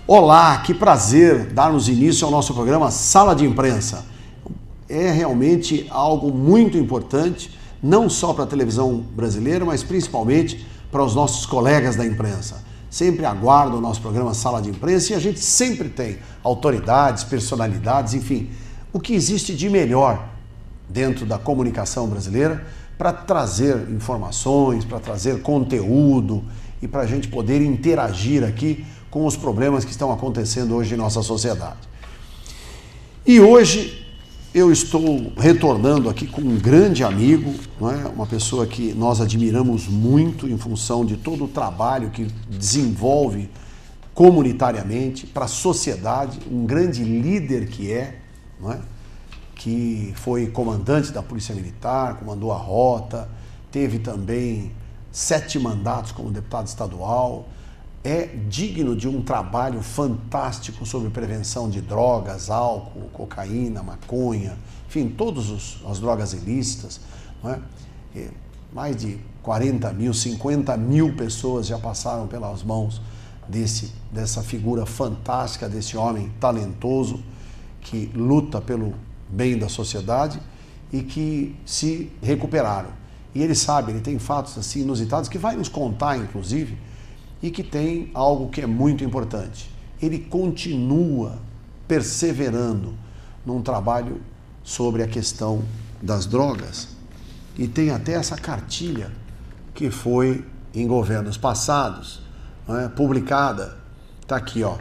Olá, que prazer darmos início ao nosso programa Sala de Imprensa. É realmente algo muito importante, não só para a televisão brasileira, mas principalmente para os nossos colegas da imprensa. Sempre aguardam o nosso programa Sala de Imprensa e a gente sempre tem autoridades, personalidades, enfim, o que existe de melhor dentro da comunicação brasileira para trazer informações, para trazer conteúdo e para a gente poder interagir aqui com os problemas que estão acontecendo hoje em nossa sociedade. E hoje eu estou retornando aqui com um grande amigo, não é? Uma pessoa que nós admiramos muito em função de todo o trabalho que desenvolve comunitariamente para a sociedade, um grande líder que é, não é? Que foi comandante da Polícia Militar, comandou a rota, teve também 7 mandatos como deputado estadual, é digno de um trabalho fantástico sobre prevenção de drogas, álcool, cocaína, maconha, enfim, todas as drogas ilícitas. Não é? Mais de 40 mil, 50 mil pessoas já passaram pelas mãos dessa figura fantástica, desse homem talentoso que luta pelo bem da sociedade e que se recuperaram. E ele sabe, ele tem fatos assim inusitados que vai nos contar, inclusive, e que tem algo que é muito importante. Ele continua perseverando num trabalho sobre a questão das drogas e tem até essa cartilha que foi em governos passados, né, publicada. Está aqui, ó.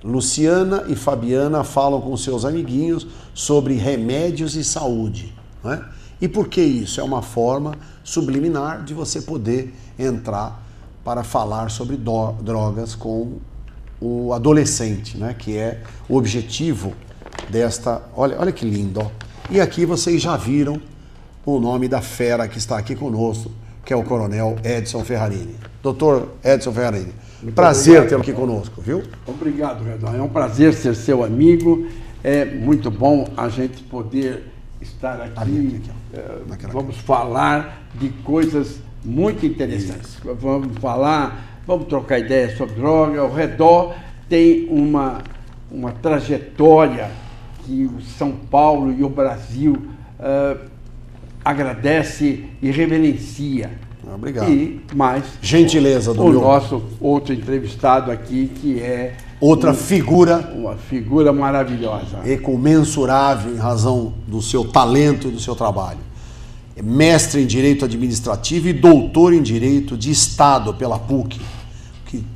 Luciana e Fabiana falam com seus amiguinhos sobre remédios e saúde. Né? E por que isso? É uma forma subliminar de você poder entrar para falar sobre drogas com o adolescente, né? Que é o objetivo desta... Olha que lindo, ó. E aqui vocês já viram o nome da fera que está aqui conosco, que é o Coronel Edson Ferrarini. Doutor Edson Ferrarini, prazer tê-lo aqui conosco, viu? Obrigado, Redon. É um prazer ser seu amigo. É muito bom a gente poder estar aqui. Vamos falar de coisas muito interessantes. Vamos trocar ideias sobre droga. O Redon tem uma trajetória que o São Paulo e o Brasil agradece e reverencia. Obrigado. E mais gentileza do nosso outro entrevistado aqui, que é outra figura, uma figura maravilhosa e comensurável em razão do seu talento e do seu trabalho. É mestre em Direito Administrativo e doutor em Direito de Estado pela PUC.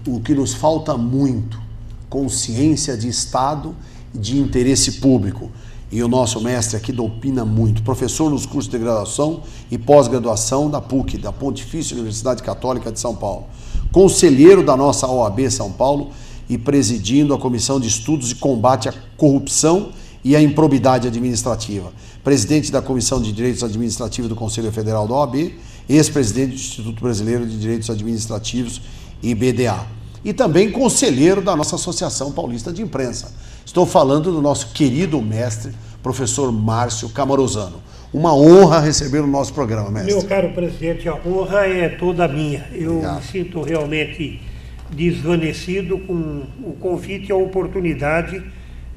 O que nos falta muito, consciência de Estado e de interesse público. E o nosso mestre aqui opina muito. Professor nos cursos de graduação e pós-graduação da PUC, da Pontifícia Universidade Católica de São Paulo. Conselheiro da nossa OAB São Paulo e presidindo a Comissão de Estudos de Combate à Corrupção e à Improbidade Administrativa. Presidente da Comissão de Direitos Administrativos do Conselho Federal da OAB, ex-presidente do Instituto Brasileiro de Direitos Administrativos, IBDA. E também conselheiro da nossa Associação Paulista de Imprensa. Estou falando do nosso querido mestre, professor Márcio Camarosano. Uma honra receber o nosso programa, mestre. Meu caro presidente, a honra é toda minha. Eu me sinto realmente desvanecido com o convite e a oportunidade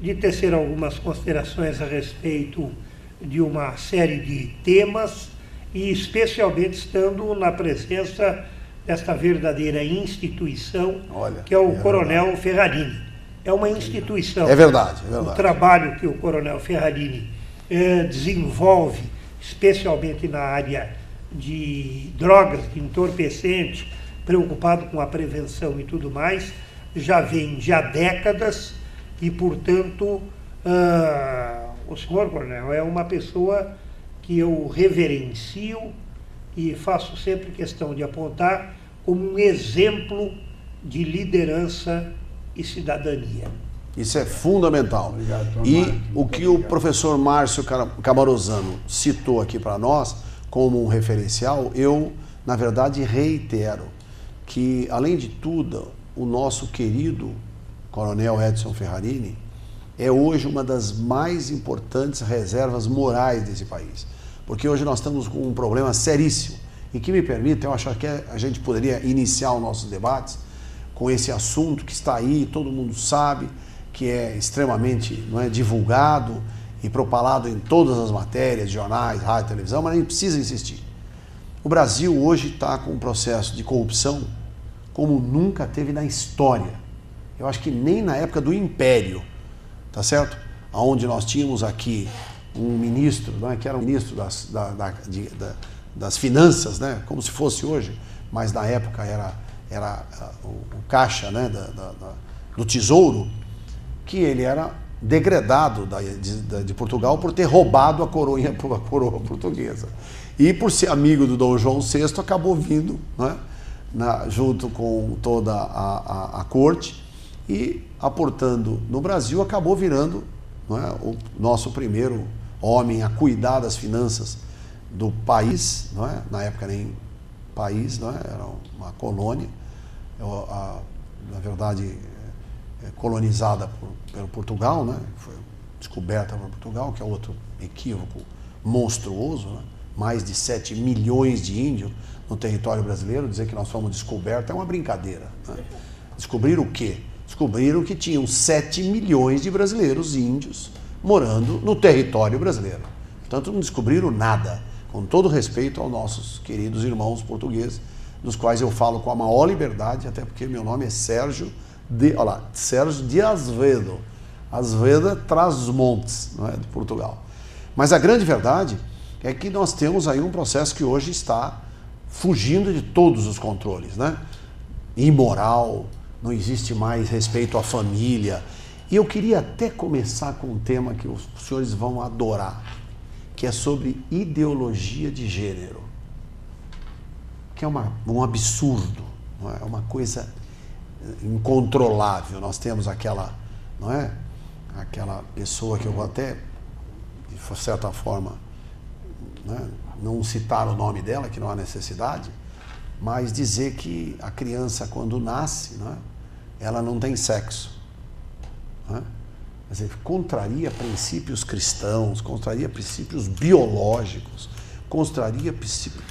de tecer algumas considerações a respeito de uma série de temas e especialmente estando na presença desta verdadeira instituição, que é o Coronel Ferrarini. É uma instituição. É verdade, é verdade. O trabalho que o Coronel Ferrarini desenvolve, especialmente na área de drogas, de entorpecentes, preocupado com a prevenção e tudo mais, já vem há décadas e, portanto, o senhor, Coronel, é uma pessoa que eu reverencio e faço sempre questão de apontar como um exemplo de liderança e cidadania. Isso é fundamental. Obrigado, e o que o professor Márcio Camarosano citou aqui para nós como um referencial, eu, na verdade, reitero que, além de tudo, o nosso querido Coronel Edson Ferrarini é hoje uma das mais importantes reservas morais desse país. Porque hoje nós estamos com um problema seríssimo. E que me permita, eu acho que a gente poderia iniciar os nossos debates com esse assunto que está aí, todo mundo sabe, que é extremamente, não é, divulgado e propalado em todas as matérias, jornais, rádio, televisão, mas a gente precisa insistir. O Brasil hoje está com um processo de corrupção como nunca teve na história. Eu acho que nem na época do Império, tá certo? Onde nós tínhamos aqui um ministro, né, que era um ministro das finanças, né, como se fosse hoje, mas na época era o caixa, né, do tesouro, que ele era degradado de Portugal por ter roubado a coroa portuguesa. E por ser amigo do Dom João VI, acabou vindo, né, junto com toda a corte e aportando no Brasil, acabou virando, não é, o nosso primeiro homem a cuidar das finanças do país, não é? Na época nem país, não é? Era uma colônia, na verdade colonizada pelo Portugal, né? Foi descoberta por Portugal, que é outro equívoco monstruoso, né? Mais de 7 milhões de índios no território brasileiro. Dizer que nós fomos descobertos é uma brincadeira, né? Descobriram o quê? Descobriram que tinham 7 milhões de brasileiros índios morando no território brasileiro. Portanto, não descobriram nada, com todo respeito aos nossos queridos irmãos portugueses, dos quais eu falo com a maior liberdade, até porque meu nome é Sérgio de Azevedo. Azevedo é Trás-os-Montes, não é, de Portugal. Mas a grande verdade é que nós temos aí um processo que hoje está fugindo de todos os controles, né? Imoral, não existe mais respeito à família. E eu queria até começar com um tema que os senhores vão adorar, que é sobre ideologia de gênero, que é um absurdo, não é? É uma coisa incontrolável. Nós temos aquela, não é? Aquela pessoa que eu vou até, de certa forma, né, não citar o nome dela, que não há necessidade, mas dizer que a criança, quando nasce, não é, ela não tem sexo. Não é? Quer dizer, contraria princípios cristãos, contraria princípios biológicos, contraria princípios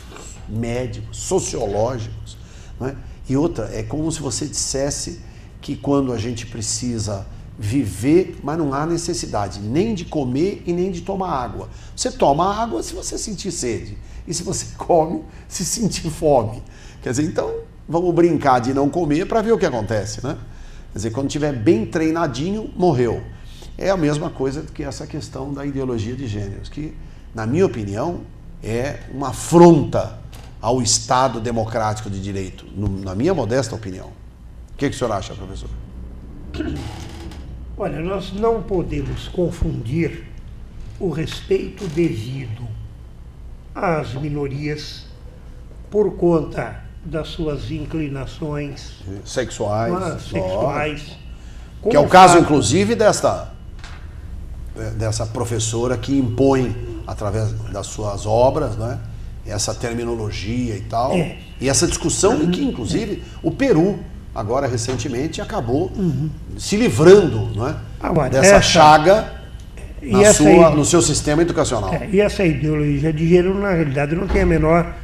médicos, sociológicos. Não é? E outra, é como se você dissesse que quando a gente precisa viver, mas não há necessidade nem de comer e nem de tomar água. Você toma água se você sentir sede, e se você come, se sentir fome. Quer dizer, então, vamos brincar de não comer para ver o que acontece, né? Quer dizer, quando estiver bem treinadinho, morreu. É a mesma coisa que essa questão da ideologia de gêneros, que, na minha opinião, é uma afronta ao Estado democrático de direito, na minha modesta opinião. O que o senhor acha, professor? Olha, nós não podemos confundir o respeito devido às minorias por conta das suas inclinações sexuais, que é o caso, inclusive, dessa professora que impõe, através das suas obras, né, essa terminologia e tal, e essa discussão em que, inclusive, o Peru, agora recentemente, acabou se livrando, não é, agora, dessa chaga no seu sistema educacional. E essa ideologia de gênero, na realidade, não tem a menor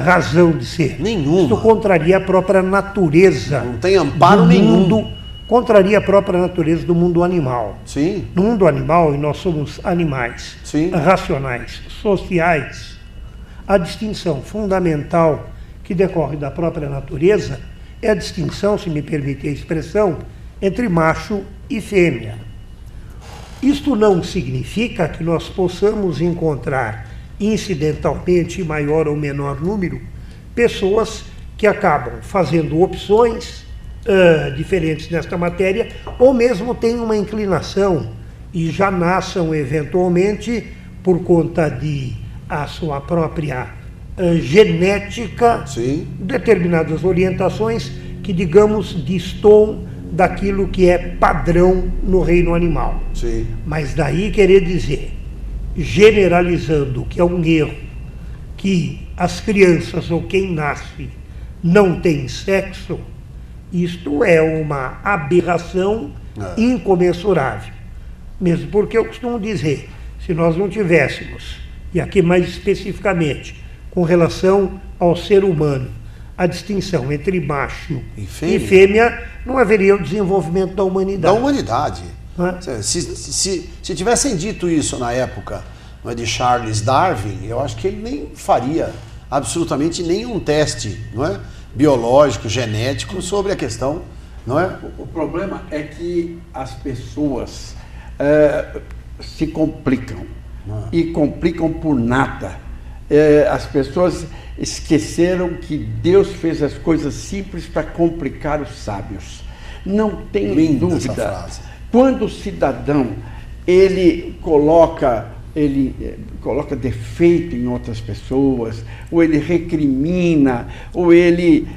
razão de ser. Nenhuma. Isso contraria a própria natureza. Não tem amparo nenhum. Contraria a própria natureza do mundo animal. Sim. No mundo animal, e nós somos animais, sim, racionais, sociais, a distinção fundamental que decorre da própria natureza é a distinção, se me permite a expressão, entre macho e fêmea. Isto não significa que nós possamos encontrar incidentalmente, em maior ou menor número, pessoas que acabam fazendo opções diferentes nesta matéria, ou mesmo têm uma inclinação e já nasçam eventualmente por conta de a sua própria genética, sim, determinadas orientações que, digamos, destoam daquilo que é padrão no reino animal. Sim. Mas daí querer dizer, generalizando, que é um erro, que as crianças ou quem nasce não tem sexo, isto é uma aberração incomensurável. Mesmo porque eu costumo dizer, se nós não tivéssemos, e aqui mais especificamente, com relação ao ser humano, a distinção entre macho e fêmea, não haveria o desenvolvimento da humanidade. Da humanidade. Se tivessem dito isso na época, não é, de Charles Darwin, eu acho que ele nem faria absolutamente nenhum teste, não é, biológico, genético sobre a questão, não é? O problema é que as pessoas se complicam e complicam por nada. As pessoas esqueceram que Deus fez as coisas simples para complicar os sábios. Não tem dúvida. Quando o cidadão ele coloca defeito em outras pessoas, ou ele recrimina, ou ele,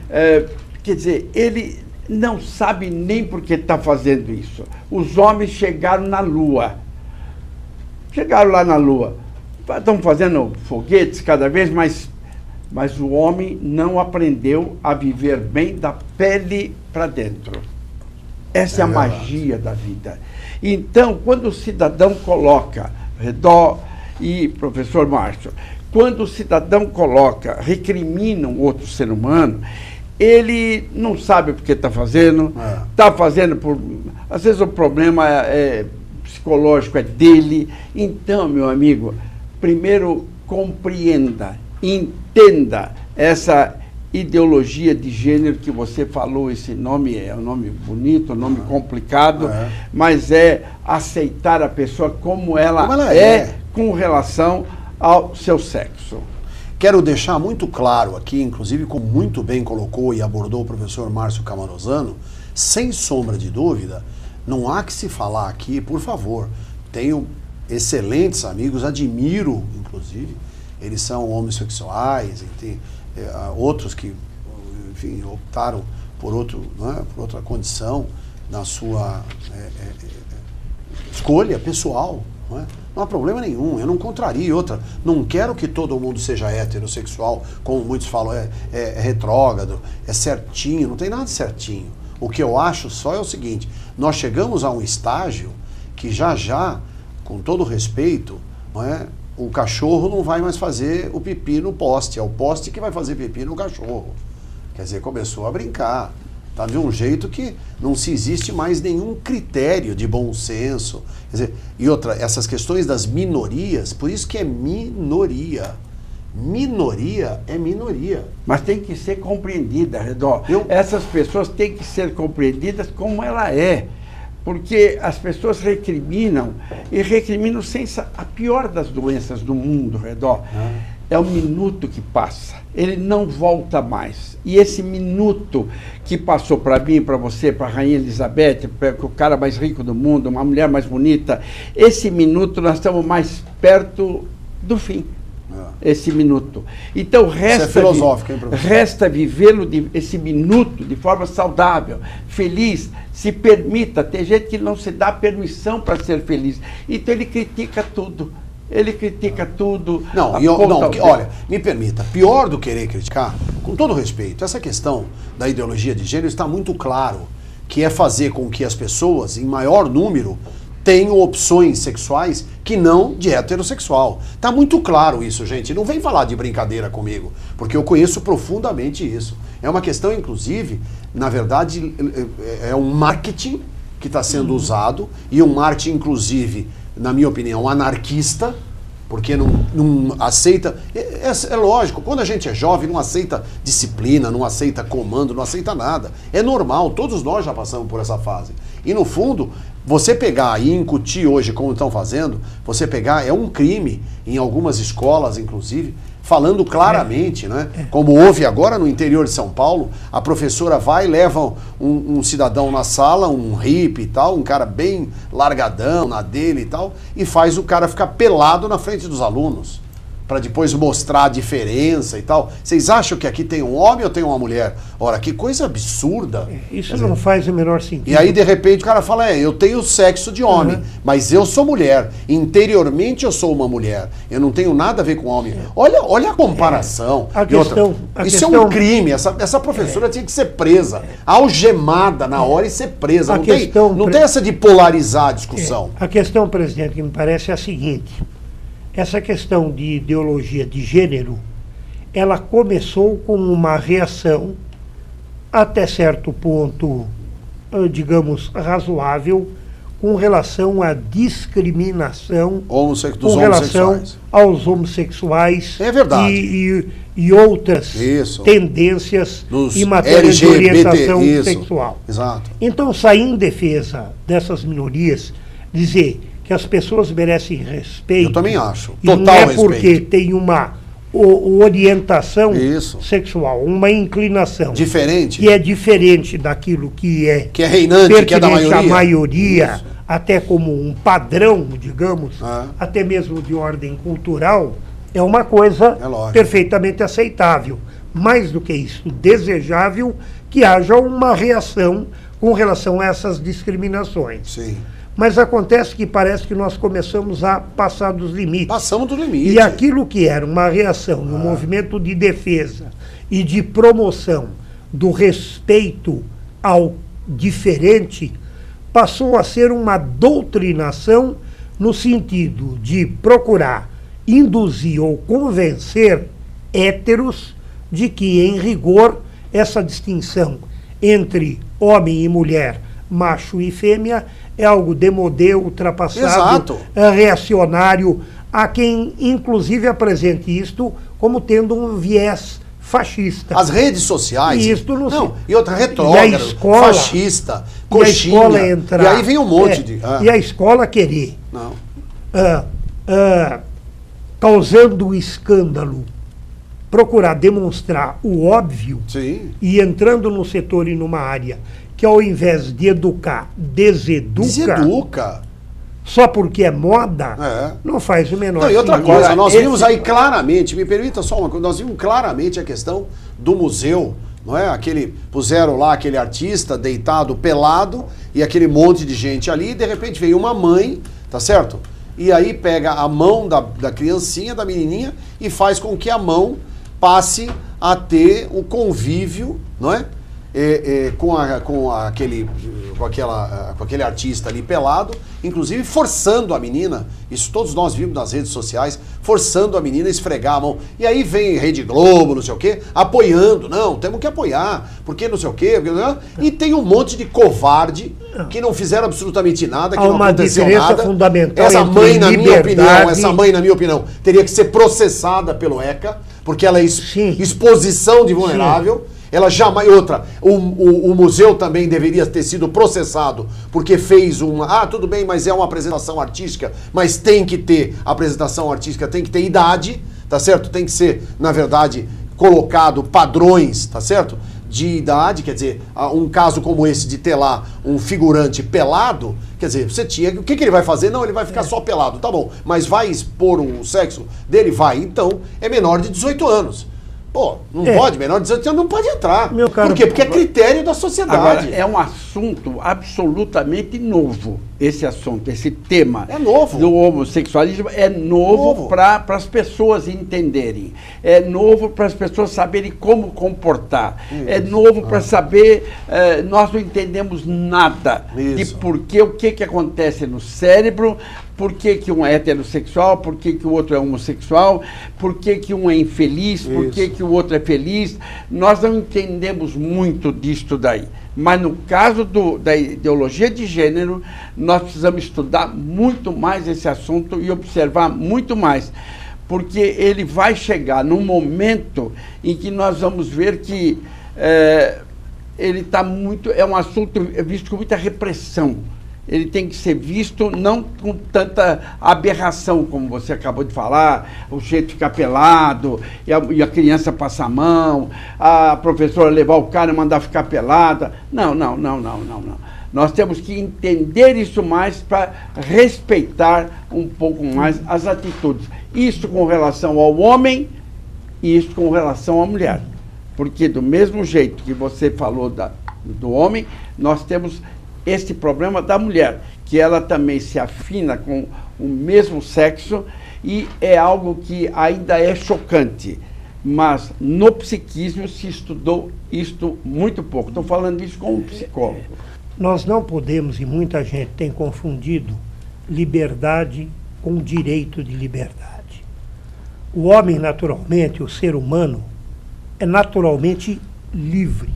quer dizer, ele não sabe nem por que está fazendo isso. Os homens chegaram na Lua. Chegaram lá na Lua. Estão fazendo foguetes cada vez mais, mas o homem não aprendeu a viver bem da pele para dentro. Essa é a magia da vida. Então, quando o cidadão coloca, Redó e professor Márcio, quando o cidadão coloca, recrimina um outro ser humano, ele não sabe por que está fazendo por... Às vezes o problema psicológico é dele. Então, meu amigo, primeiro compreenda, entenda essa ideologia de gênero que você falou. Esse nome é um nome bonito, um nome complicado, mas é aceitar a pessoa como ela é com relação ao seu sexo. Quero deixar muito claro aqui, inclusive como muito bem colocou e abordou o professor Márcio Camarosano, sem sombra de dúvida, não há que se falar aqui, por favor, tenho excelentes amigos, admiro, inclusive, eles são homossexuais, tem outros que, enfim, optaram por outra condição na sua escolha pessoal, não há problema nenhum, eu não contrario. Outra, não quero que todo mundo seja heterossexual, como muitos falam, é retrógrado, é certinho, não tem nada de certinho. O que eu acho só é o seguinte, nós chegamos a um estágio que já, com todo respeito, o cachorro não vai mais fazer o pipi no poste, é o poste que vai fazer pipi no cachorro. Quer dizer, começou a brincar. Tá de um jeito que não se existe mais nenhum critério de bom senso. Quer dizer, e outra, essas questões das minorias, por isso que é minoria. Minoria é minoria. Mas tem que ser compreendida, Redó. Essas pessoas têm que ser compreendidas como ela é. Porque as pessoas recriminam, e recriminam sem a pior das doenças do mundo, Redó. É o minuto que passa, ele não volta mais. E esse minuto que passou para mim, para você, para a Rainha Elizabeth, para o cara mais rico do mundo, uma mulher mais bonita, esse minuto nós estamos mais perto do fim. Esse minuto. Então resta vivê-lo, esse minuto, de forma saudável, feliz, se permita. Tem gente que não se dá permissão para ser feliz. Então ele critica tudo. Ele critica tudo. Olha, me permita, pior do que querer criticar, com todo respeito, essa questão da ideologia de gênero está muito claro, que é fazer com que as pessoas, em maior número, tenham opções sexuais que não de heterossexual. Está muito claro isso, gente. Não vem falar de brincadeira comigo, porque eu conheço profundamente isso. É uma questão, inclusive, na verdade, é um marketing que está sendo usado, e um marketing, inclusive, na minha opinião, anarquista, porque não aceita... É lógico, quando a gente é jovem, não aceita disciplina, não aceita comando, não aceita nada. É normal, todos nós já passamos por essa fase. E, no fundo, você pegar e incutir hoje, como estão fazendo, você pegar, é um crime, em algumas escolas, inclusive, falando claramente, né? Como houve agora no interior de São Paulo, a professora vai e leva um cidadão na sala, um hippie e tal, um cara bem largadão na dele e tal, e faz o cara ficar pelado na frente dos alunos, para depois mostrar a diferença e tal. Vocês acham que aqui tem um homem ou tem uma mulher? Ora, que coisa absurda. Isso não faz o menor sentido. E aí, de repente, o cara fala, eu tenho sexo de homem, mas eu sou mulher. Interiormente, eu sou uma mulher. Eu não tenho nada a ver com homem. Olha a comparação. Isso é um crime. Essa professora tinha que ser presa, algemada na hora e ser presa. Não tem essa de polarizar a discussão. A questão, presidente, que me parece é a seguinte. Essa questão de ideologia de gênero, ela começou com uma reação, até certo ponto, digamos, razoável, com relação à discriminação dos homossexuais. Aos homossexuais. É verdade. E outras tendências em matéria LGBT, de orientação sexual. Exato. Então, sair em defesa dessas minorias, dizer que as pessoas merecem respeito. Eu também acho. Total respeito. Não é porque tem uma orientação sexual, uma inclinação diferente, que é diferente daquilo que é reinante, que é da maioria, a maioria, até como um padrão, digamos, até mesmo de ordem cultural, é uma coisa perfeitamente aceitável. Mais do que isso, desejável que haja uma reação com relação a essas discriminações. Sim. Mas acontece que parece que nós começamos a passar dos limites. Passamos do limite. E aquilo que era uma reação no movimento de defesa e de promoção do respeito ao diferente, passou a ser uma doutrinação no sentido de procurar induzir ou convencer héteros de que, em rigor, essa distinção entre homem e mulher, macho e fêmea, é algo demodé, ultrapassado, reacionário, há quem inclusive apresente isto como tendo um viés fascista. As redes sociais. E isto não e outra retrógrado, fascista, coxinha. E a escola entrar, e aí vem um monte de... E a escola querer, causando escândalo, procurar demonstrar o óbvio, e entrando num setor e numa área que, ao invés de educar, deseduca. Só porque é moda, não faz o menor sentido. E outra coisa, nós vimos aí claramente, me permita só uma coisa, nós vimos claramente a questão do museu, não é? Puseram lá aquele artista deitado, pelado, e aquele monte de gente ali, e de repente veio uma mãe, tá certo? E aí pega a mão da criancinha, da menininha, e faz com que a mão passe a ter o convívio, não é? Com aquele artista ali pelado, inclusive forçando a menina, isso todos nós vimos nas redes sociais, forçando a menina a esfregar a mão. E aí vem Rede Globo, não sei o quê, apoiando. Não, temos que apoiar, porque não sei o quê. E tem um monte de covarde que não fizeram absolutamente nada, que não aconteceu nada. Fundamental essa mãe, na minha opinião, teria que ser processada pelo ECA, porque ela é exposição de vulnerável. Ela jamais... o museu também deveria ter sido processado porque fez tudo bem, mas é uma apresentação artística, mas tem que ter apresentação artística, tem que ter idade, tá certo? Tem que ser, na verdade, colocado padrões, tá certo? De idade, quer dizer, um caso como esse de ter lá um figurante pelado, quer dizer, você tinha... O que ele vai fazer? Não, ele vai ficar só pelado, tá bom, mas vai expor o sexo dele? Vai. Então, é menor de 18 anos. Pô, não pode, menor de 18 anos não pode entrar. Por quê? Porque é critério da sociedade. Agora, é um assunto absolutamente novo, esse assunto, esse tema. É novo. Do homossexualismo é novo para as pessoas entenderem. É novo para as pessoas saberem como comportar. É novo para saber, nós não entendemos nada de o que acontece no cérebro, por que um é heterossexual, por que o outro é homossexual, por que um é infeliz, por que o outro é feliz. Nós não entendemos muito disto daí. Mas no caso da ideologia de gênero, nós precisamos estudar muito mais esse assunto e observar muito mais. Porque ele vai chegar num momento em que nós vamos ver que ele está muito... É um assunto visto com muita repressão. Ele tem que ser visto não com tanta aberração, como você acabou de falar, o jeito ficar pelado, e a criança passar a mão, a professora levar o cara e mandar ficar pelada. Não. Nós temos que entender isso mais para respeitar um pouco mais as atitudes. Isso com relação ao homem e isso com relação à mulher. Porque do mesmo jeito que você falou do homem, nós temos esse problema da mulher, que ela também se afina com o mesmo sexo e é algo que ainda é chocante. Mas no psiquismo se estudou isto muito pouco. Estou falando isso com um psicólogo. Nós não podemos, e muita gente tem confundido, liberdade com direito de liberdade. O homem, naturalmente, o ser humano, é naturalmente livre,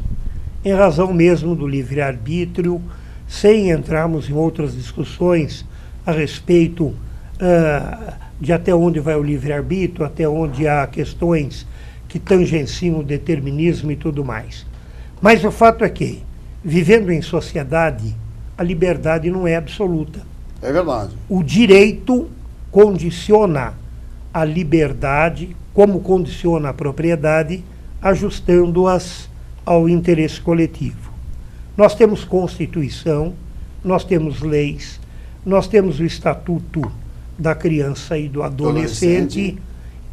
em razão mesmo do livre-arbítrio, sem entrarmos em outras discussões a respeito de até onde vai o livre-arbítrio, até onde há questões que tangenciam o determinismo e tudo mais. Mas o fato é que, vivendo em sociedade, a liberdade não é absoluta. É verdade. O direito condiciona a liberdade, como condiciona a propriedade, ajustando-as ao interesse coletivo. Nós temos Constituição, nós temos leis, nós temos o Estatuto da Criança e do Adolescente,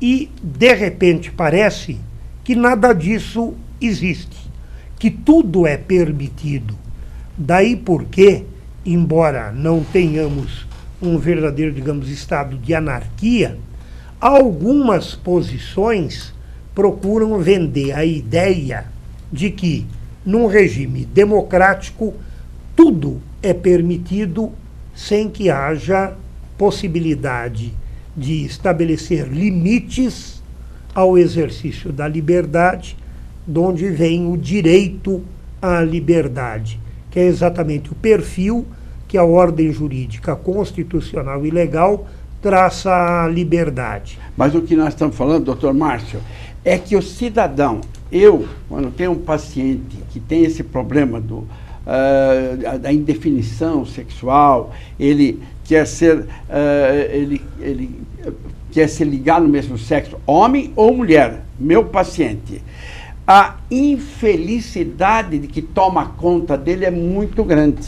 e, de repente, parece que nada disso existe, que tudo é permitido. Daí porque, embora não tenhamos um verdadeiro, digamos, estado de anarquia, algumas posições procuram vender a ideia de que, num regime democrático, tudo é permitido sem que haja possibilidade de estabelecer limites ao exercício da liberdade, de onde vem o direito à liberdade, que é exatamente o perfil que a ordem jurídica constitucional e legal traça à liberdade. Mas o que nós estamos falando, doutor Márcio, é que o cidadão, quando tenho um paciente que tem esse problema da indefinição sexual, ele quer ser ligar no mesmo sexo, homem ou mulher, meu paciente, a infelicidade de que toma conta dele é muito grande.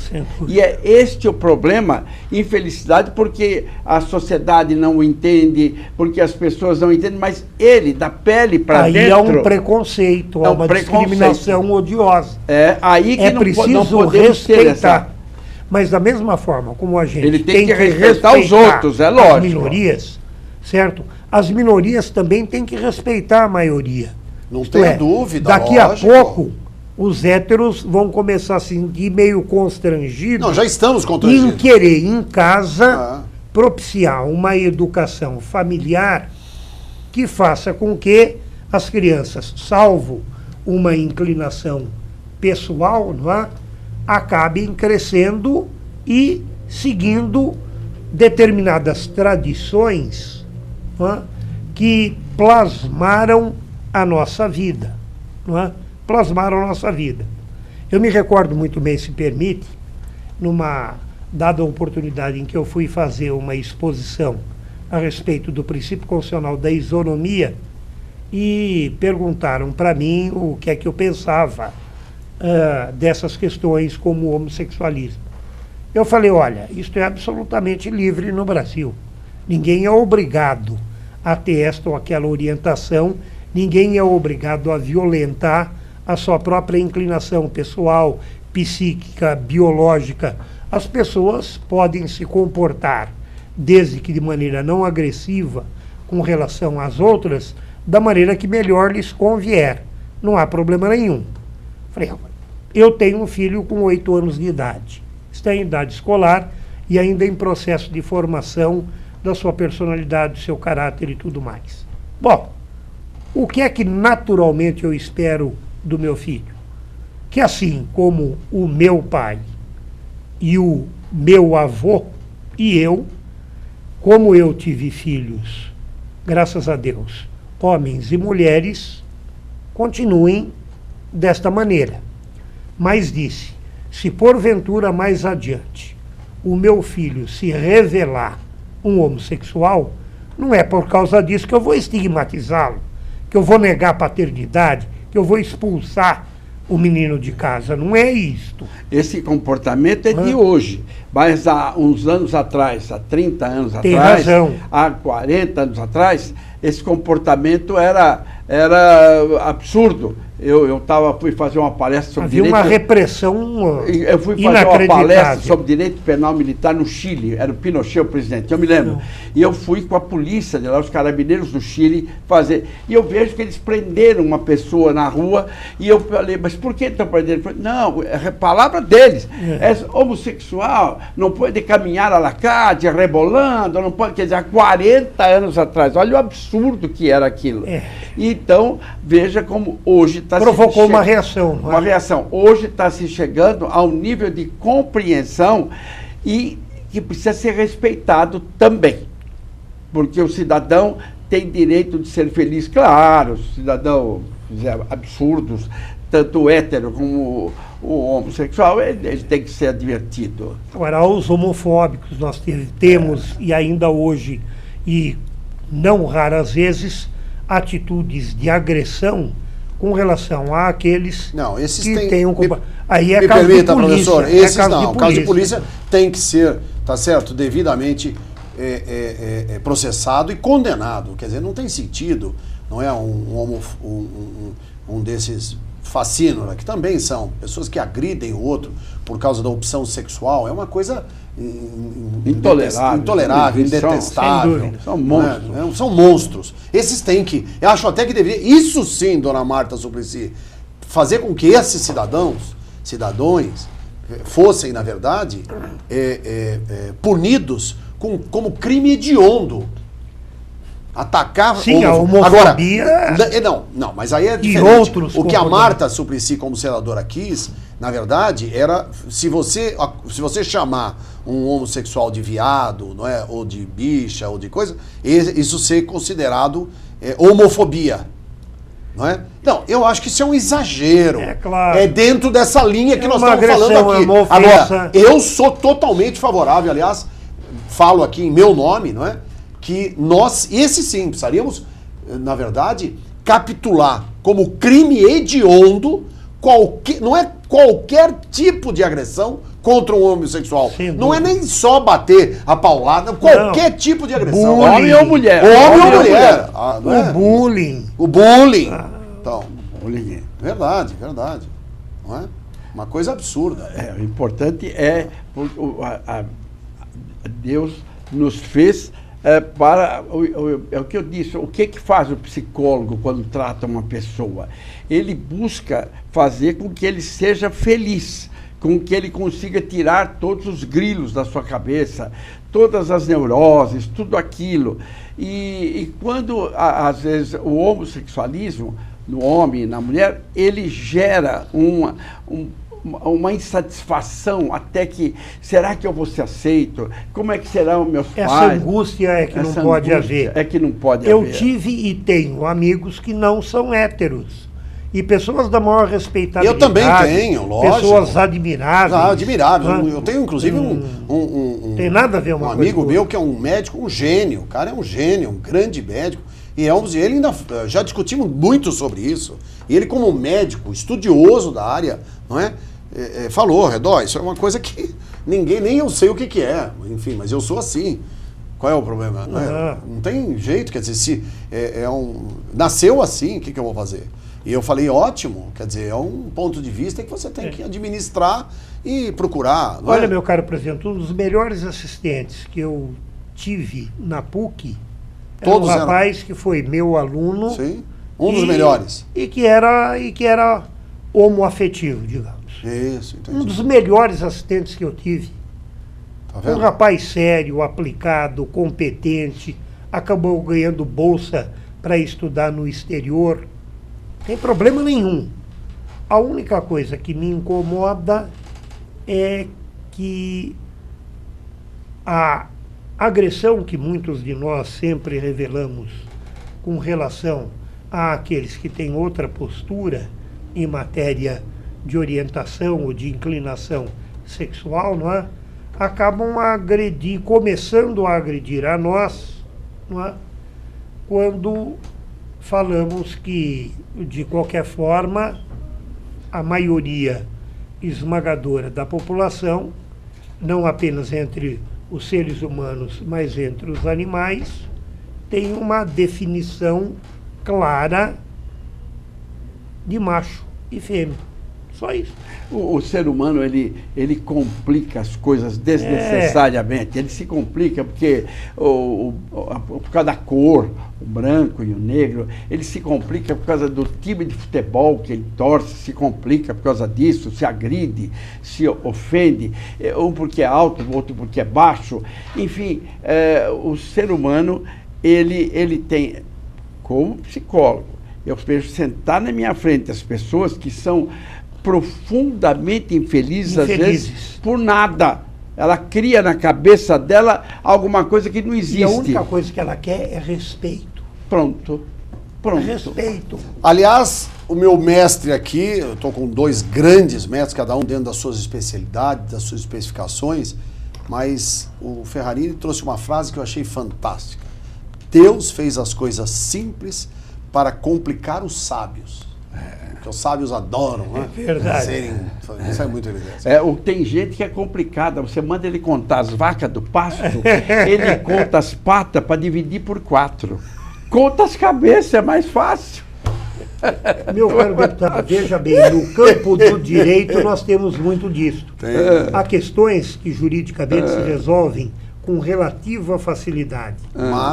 E é este o problema, infelicidade, porque a sociedade não o entende, porque as pessoas não entendem, mas ele, da pele para dentro... Aí é um preconceito, é uma discriminação odiosa. É aí que não podemos respeitar. Mas da mesma forma como a gente ele tem que respeitar os outros, é lógico. As minorias, certo? As minorias também têm que respeitar a maioria. Não tenha dúvida, daqui a pouco, os héteros vão começar a se sentir meio constrangidos. Não, já estamos constrangidos. Em querer, em casa, propiciar uma educação familiar que faça com que as crianças, salvo uma inclinação pessoal, não é, acabem crescendo e seguindo determinadas tradições, não é, que plasmaram a nossa vida, não é? Plasmaram a nossa vida. Eu me recordo muito bem, se permite, numa dada oportunidade em que eu fui fazer uma exposição a respeito do princípio constitucional da isonomia, e perguntaram para mim o que é que eu pensava dessas questões como o homossexualismo. Eu falei, olha, isto é absolutamente livre no Brasil. Ninguém é obrigado a ter esta ou aquela orientação. Ninguém é obrigado a violentar a sua própria inclinação pessoal, psíquica, biológica. As pessoas podem se comportar, desde que de maneira não agressiva, com relação às outras, da maneira que melhor lhes convier. Não há problema nenhum. Falei, eu tenho um filho com 8 anos de idade. Está em idade escolar e ainda em processo de formação da sua personalidade, do seu caráter e tudo mais. Bom, o que é que naturalmente eu espero do meu filho? Que assim como o meu pai e o meu avô e eu, como eu tive filhos, graças a Deus, homens e mulheres, continuem desta maneira. Mas disse, se porventura mais adiante o meu filho se revelar um homossexual, não é por causa disso que eu vou estigmatizá-lo, que eu vou negar a paternidade, que eu vou expulsar o menino de casa. Não é isto. Esse comportamento é de hoje. Mas há uns anos atrás, há 30 anos Tem atrás, razão. há 40 anos atrás, esse comportamento era absurdo. fui fazer uma palestra sobre havia uma repressão eu fui fazer uma palestra sobre direito penal militar no Chile, era o Pinochet o presidente, eu me lembro. Não. E eu fui com a polícia de lá, os carabineiros do Chile, fazer. E eu vejo que eles prenderam uma pessoa na rua, e eu falei, mas por que estão prendendo? Falei, não, é a palavra deles, é homossexual, não pode caminhar à la calle, rebolando, não pode, quer dizer, há 40 anos atrás, olha o absurdo que era aquilo. Então, veja como hoje provocou uma reação. Uma reação. Hoje está se chegando a um nível de compreensão e que precisa ser respeitado também. Porque o cidadão tem direito de ser feliz, claro, o cidadão fizer absurdos, tanto o hétero como o homossexual, ele tem que ser advertido. Agora, os homofóbicos nós temos, e ainda hoje, e não raras vezes, atitudes de agressão com relação àqueles que têm um... Aí é caso de polícia. Professor, esses não. O caso de polícia tem que ser, tá certo, devidamente processado e condenado. Quer dizer, não tem sentido, não é um desses fascínoras, que também são pessoas que agridem o outro por causa da opção sexual. É uma coisa intolerável, indetestável. São monstros. São monstros. Esses têm que... Eu acho até que deveria... Isso sim, dona Marta Suplicy, fazer com que esses cidadãos fossem, na verdade, punidos como crime hediondo. Atacar... Sim, a homofobia... Agora, não, mas aí é diferente. O que a Marta Suplicy, como senadora, quis, na verdade, era... Se você chamar um homossexual de viado, não é, ou de bicha, ou de coisa, isso ser considerado homofobia. Não é? Não, eu acho que isso é um exagero. É claro. É dentro dessa linha que nós estamos falando aqui. Agora, eu sou totalmente favorável, aliás, falo aqui em meu nome, não é? Que esse sim, precisaríamos, na verdade, capitular como crime hediondo não é qualquer tipo de agressão contra um homossexual. Não é nem só bater a paulada, qualquer tipo de agressão. Bullying. Homem ou mulher. Homem ou mulher. Bullying. O bullying. Então, bullying. Verdade. Não é? Uma coisa absurda. O importante é Deus nos fez para é o que eu disse, o que faz o psicólogo quando trata uma pessoa? Ele busca fazer com que ele seja feliz, com que ele consiga tirar todos os grilos da sua cabeça, todas as neuroses, tudo aquilo. E quando, às vezes, o homossexualismo, no homem e na mulher, ele gera uma insatisfação, até que, será que eu vou ser aceito? Como é que serão meus pais? Essa angústia é que não pode haver. É que não pode haver. Eu tive e tenho amigos que não são héteros. E pessoas da maior respeitabilidade. Eu também tenho, lógico. Pessoas admiráveis. Admiráveis. Eu tenho, inclusive, tem nada a ver um amigo meu que é um médico, um gênio. O cara é um gênio, um grande médico. E ele ainda, já discutimos muito sobre isso. E ele, como médico, estudioso da área, não é? Falou, Redó, isso é uma coisa que nem eu sei o que é. Enfim, mas eu sou assim. Qual é o problema? Não tem jeito, quer dizer, se nasceu assim, o que eu vou fazer? E eu falei, ótimo, quer dizer, é um ponto de vista que você tem que administrar e procurar. Olha, meu caro presidente, um dos melhores assistentes que eu tive na PUC era um rapaz que foi meu aluno. Sim, dos melhores. E que era homoafetivo, digamos. Isso, entendi. Um dos melhores assistentes que eu tive. Tá vendo? Um rapaz sério, aplicado, competente, acabou ganhando bolsa para estudar no exterior. Tem problema nenhum. A única coisa que me incomoda é que a agressão que muitos de nós sempre revelamos com relação àqueles que têm outra postura em matéria de orientação ou de inclinação sexual, não é? Acabam começando a agredir a nós, não é? Quando falamos que, de qualquer forma, a maioria esmagadora da população, não apenas entre os seres humanos, mas entre os animais, tem uma definição clara de macho e fêmea. Só isso. O ser humano, ele complica as coisas desnecessariamente. Ele se complica porque, por causa da cor, o branco e o negro, ele se complica por causa do time de futebol que ele torce, se complica por causa disso, se agride, se ofende, um porque é alto, o outro porque é baixo. Enfim, o ser humano, ele tem, como psicólogo, eu vejo sentar na minha frente as pessoas que são profundamente infelizes, às vezes, por nada. Ela cria na cabeça dela alguma coisa que não existe. E a única coisa que ela quer é respeito. Pronto. Respeito. Aliás, o meu mestre aqui, eu estou com 2 grandes mestres, cada um dentro das suas especialidades, das suas especificações, mas o Ferrarini trouxe uma frase que eu achei fantástica. Deus fez as coisas simples para complicar os sábios. Porque os sábios adoram, né? É verdade. Isso é muito evidente. Tem gente que é complicada. Você manda ele contar as vacas do pasto, ele conta as patas para dividir por 4. Conta as cabeças, é mais fácil. Meu caro deputado, veja bem, no campo do direito nós temos muito disso. Há questões que juridicamente se resolvem com relativa facilidade.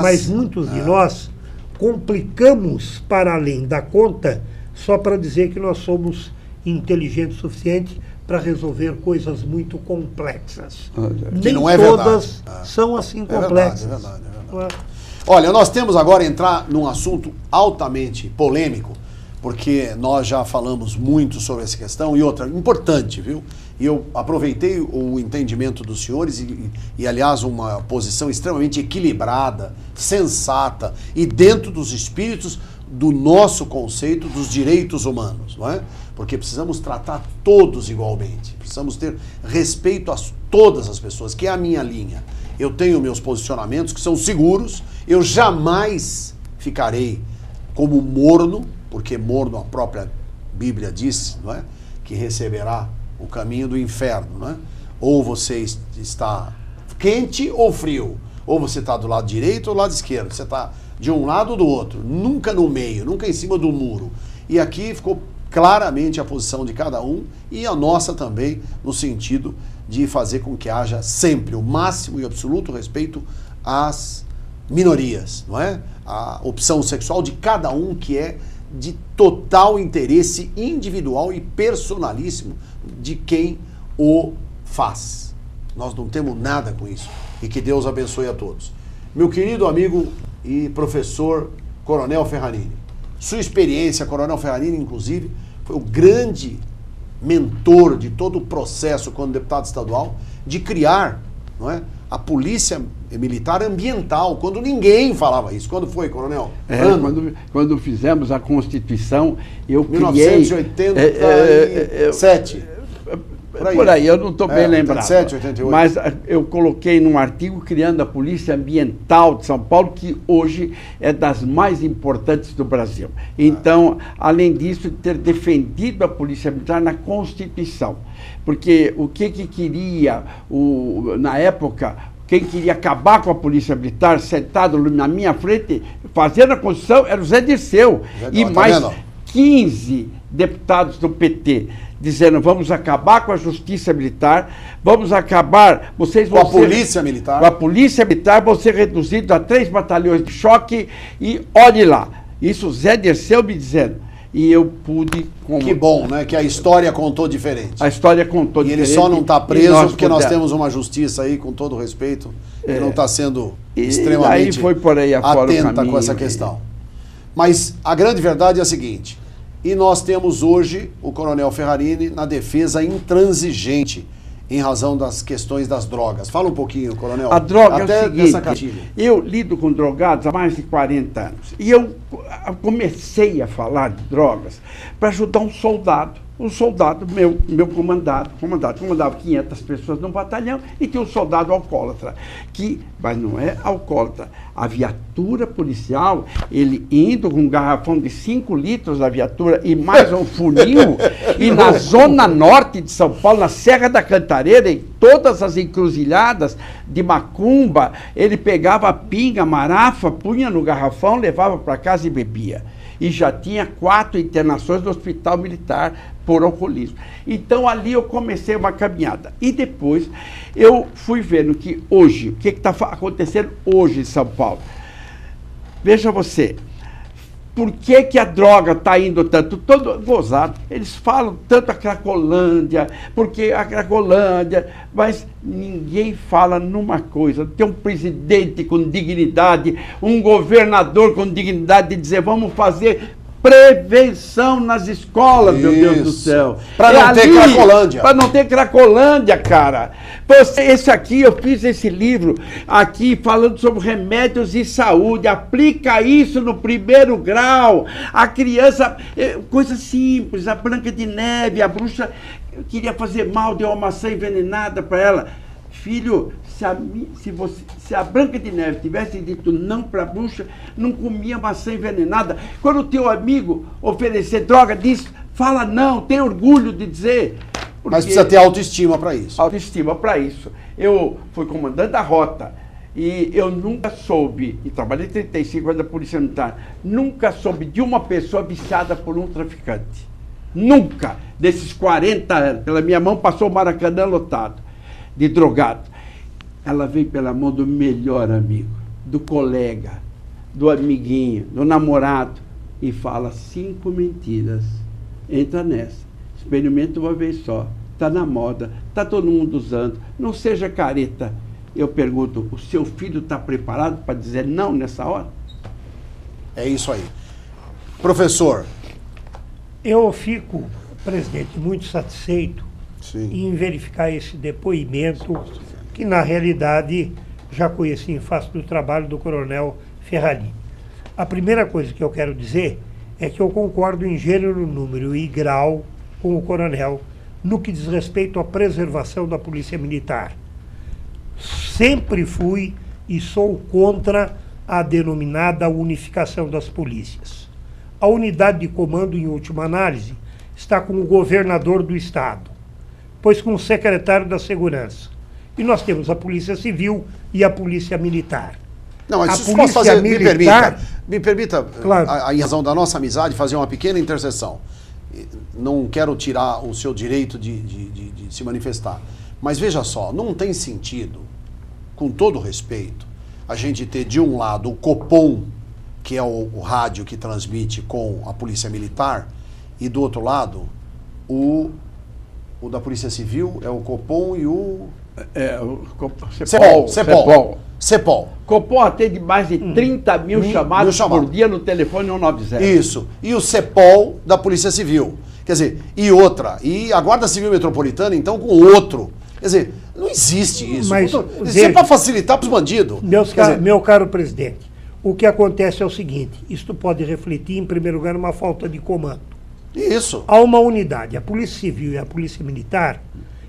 Mas muitos de nós complicamos para além da conta só para dizer que nós somos inteligentes o suficiente para resolver coisas muito complexas. Nem não é todas verdade. são assim complexas. É verdade. Olha, nós temos agora entrar num assunto altamente polêmico, porque nós já falamos muito sobre essa questão, e outra, importante, viu? E eu aproveitei o entendimento dos senhores e, aliás, uma posição extremamente equilibrada, sensata e dentro dos espíritos do nosso conceito dos direitos humanos, não é? Porque precisamos tratar todos igualmente, precisamos ter respeito a todas as pessoas, que é a minha linha. Eu tenho meus posicionamentos que são seguros, eu jamais ficarei como morno, porque morno a própria Bíblia diz, não é? Que receberá o caminho do inferno, não é? Ou você está quente ou frio, ou você está do lado direito ou do lado esquerdo, você está de um lado ou do outro, nunca no meio, nunca em cima do muro. E aqui ficou claramente a posição de cada um e a nossa também, no sentido de fazer com que haja sempre o máximo e absoluto respeito às minorias, não é? A opção sexual de cada um, que é de total interesse individual e personalíssimo de quem o faz. Nós não temos nada com isso. E que Deus abençoe a todos. Meu querido amigo e professor Coronel Ferrarini, sua experiência, Coronel Ferrarini, inclusive, foi o grande mentor de todo o processo, quando deputado estadual, de criar, não é, a Polícia Militar Ambiental, quando ninguém falava isso. Quando foi, Coronel? Quando fizemos a Constituição, eu 1987. Por aí, eu não estou bem lembrado. 87, 88. Mas eu coloquei num artigo criando a Polícia Ambiental de São Paulo, que hoje é das mais importantes do Brasil. Então, além disso, ter defendido a Polícia Militar na Constituição. Porque o que queria, na época, quem queria acabar com a Polícia Militar, sentado na minha frente, fazendo a Constituição, era o Zé Dirceu. E mais 15 deputados do PT. Dizendo, vamos acabar com a Justiça Militar, vamos acabar, vocês vão com a Polícia Militar. Com a Polícia Militar vão ser reduzidos a 3 batalhões de choque e olhe lá. Isso o Zé Dirceu me dizendo. E eu pude... Que bom, né? Que a história contou diferente. A história contou diferente. E ele só não está preso porque nós temos uma justiça aí, com todo respeito, que não está sendo extremamente foi por aí afora atenta com essa questão. Mas a grande verdade é a seguinte... E nós temos hoje o Coronel Ferrarini na defesa intransigente em razão das questões das drogas. Fala um pouquinho, Coronel. A droga é o seguinte, eu lido com drogados há mais de 40 anos. E eu comecei a falar de drogas para ajudar um soldado. Um soldado meu comandava 500 pessoas num batalhão e tinha um soldado alcoólatra, mas não é alcoólatra. A viatura policial, ele indo com um garrafão de 5 litros da viatura e mais um funil, e na zona norte de São Paulo, na Serra da Cantareira, em todas as encruzilhadas de macumba, ele pegava a pinga, a marafa, punha no garrafão, levava para casa e bebia. e já tinha 4 internações no hospital militar por alcoolismo. Então ali eu comecei uma caminhada. E depois eu fui vendo que hoje, o que está acontecendo hoje em São Paulo? Veja você, por que a droga está indo tanto? Todo gozado. Eles falam tanto a Cracolândia, porque a Cracolândia, mas ninguém fala numa coisa. Tem um presidente com dignidade, um governador com dignidade de dizer, vamos fazer prevenção nas escolas, meu Deus do céu. Para não ter Cracolândia. Para não ter Cracolândia, cara. Esse aqui, eu fiz esse livro aqui falando sobre remédios e saúde. Aplica isso no 1º grau. A criança, coisa simples, a Branca de Neve, a bruxa queria fazer mal, deu uma maçã envenenada para ela. Filho, se a Branca de Neve tivesse dito não para a bruxa, não comia maçã envenenada. Quando o teu amigo oferecer droga, diz, fala não, tem orgulho de dizer. Mas precisa ter autoestima para isso. Autoestima para isso. Eu fui comandante da rota e eu nunca soube, e trabalhei 35 anos da Polícia Militar, nunca soube de uma pessoa viciada por um traficante. Nunca. Desses 40 anos, pela minha mão passou o Maracanã lotado de drogado. Ela veio pela mão do melhor amigo, do colega, do amiguinho, do namorado, e fala 5 mentiras. Entra nessa. Experimenta uma vez só. Está na moda, está todo mundo usando. Não seja careta. Eu pergunto, o seu filho está preparado para dizer não nessa hora? É isso aí. Professor. Eu fico, presidente, muito satisfeito Sim. em verificar esse depoimento, que na realidade já conheci em face do trabalho do coronel Ferralini. A primeira coisa que eu quero dizer é que eu concordo em gênero, número e grau com o coronel no que diz respeito à preservação da Polícia Militar. Sempre fui e sou contra a denominada unificação das polícias. A unidade de comando, em última análise, está com o governador do estado, pois com o secretário da Segurança. E nós temos a Polícia Civil e a Polícia Militar. Não, mas a isso posso fazer, militar, me permita, claro. em razão da nossa amizade, fazer uma pequena intercessão. Não quero tirar o seu direito de se manifestar, mas veja só, não tem sentido, com todo respeito, a gente ter de um lado o Copom, que é o rádio que transmite com a Polícia Militar, e do outro lado o da Polícia Civil, é o Copom e o... CEPOL. Copom atende mais de 30 mil chamadas por dia no telefone 190. Isso. E o CEPOL da Polícia Civil. Quer dizer, e outra. E a Guarda Civil Metropolitana, então, com outro. Quer dizer, não existe isso. Mas, isso é para facilitar para os bandidos. Meu caro presidente, o que acontece é o seguinte, isto pode refletir, em primeiro lugar, uma falta de comando. Isso. Há uma unidade, a Polícia Civil e a Polícia Militar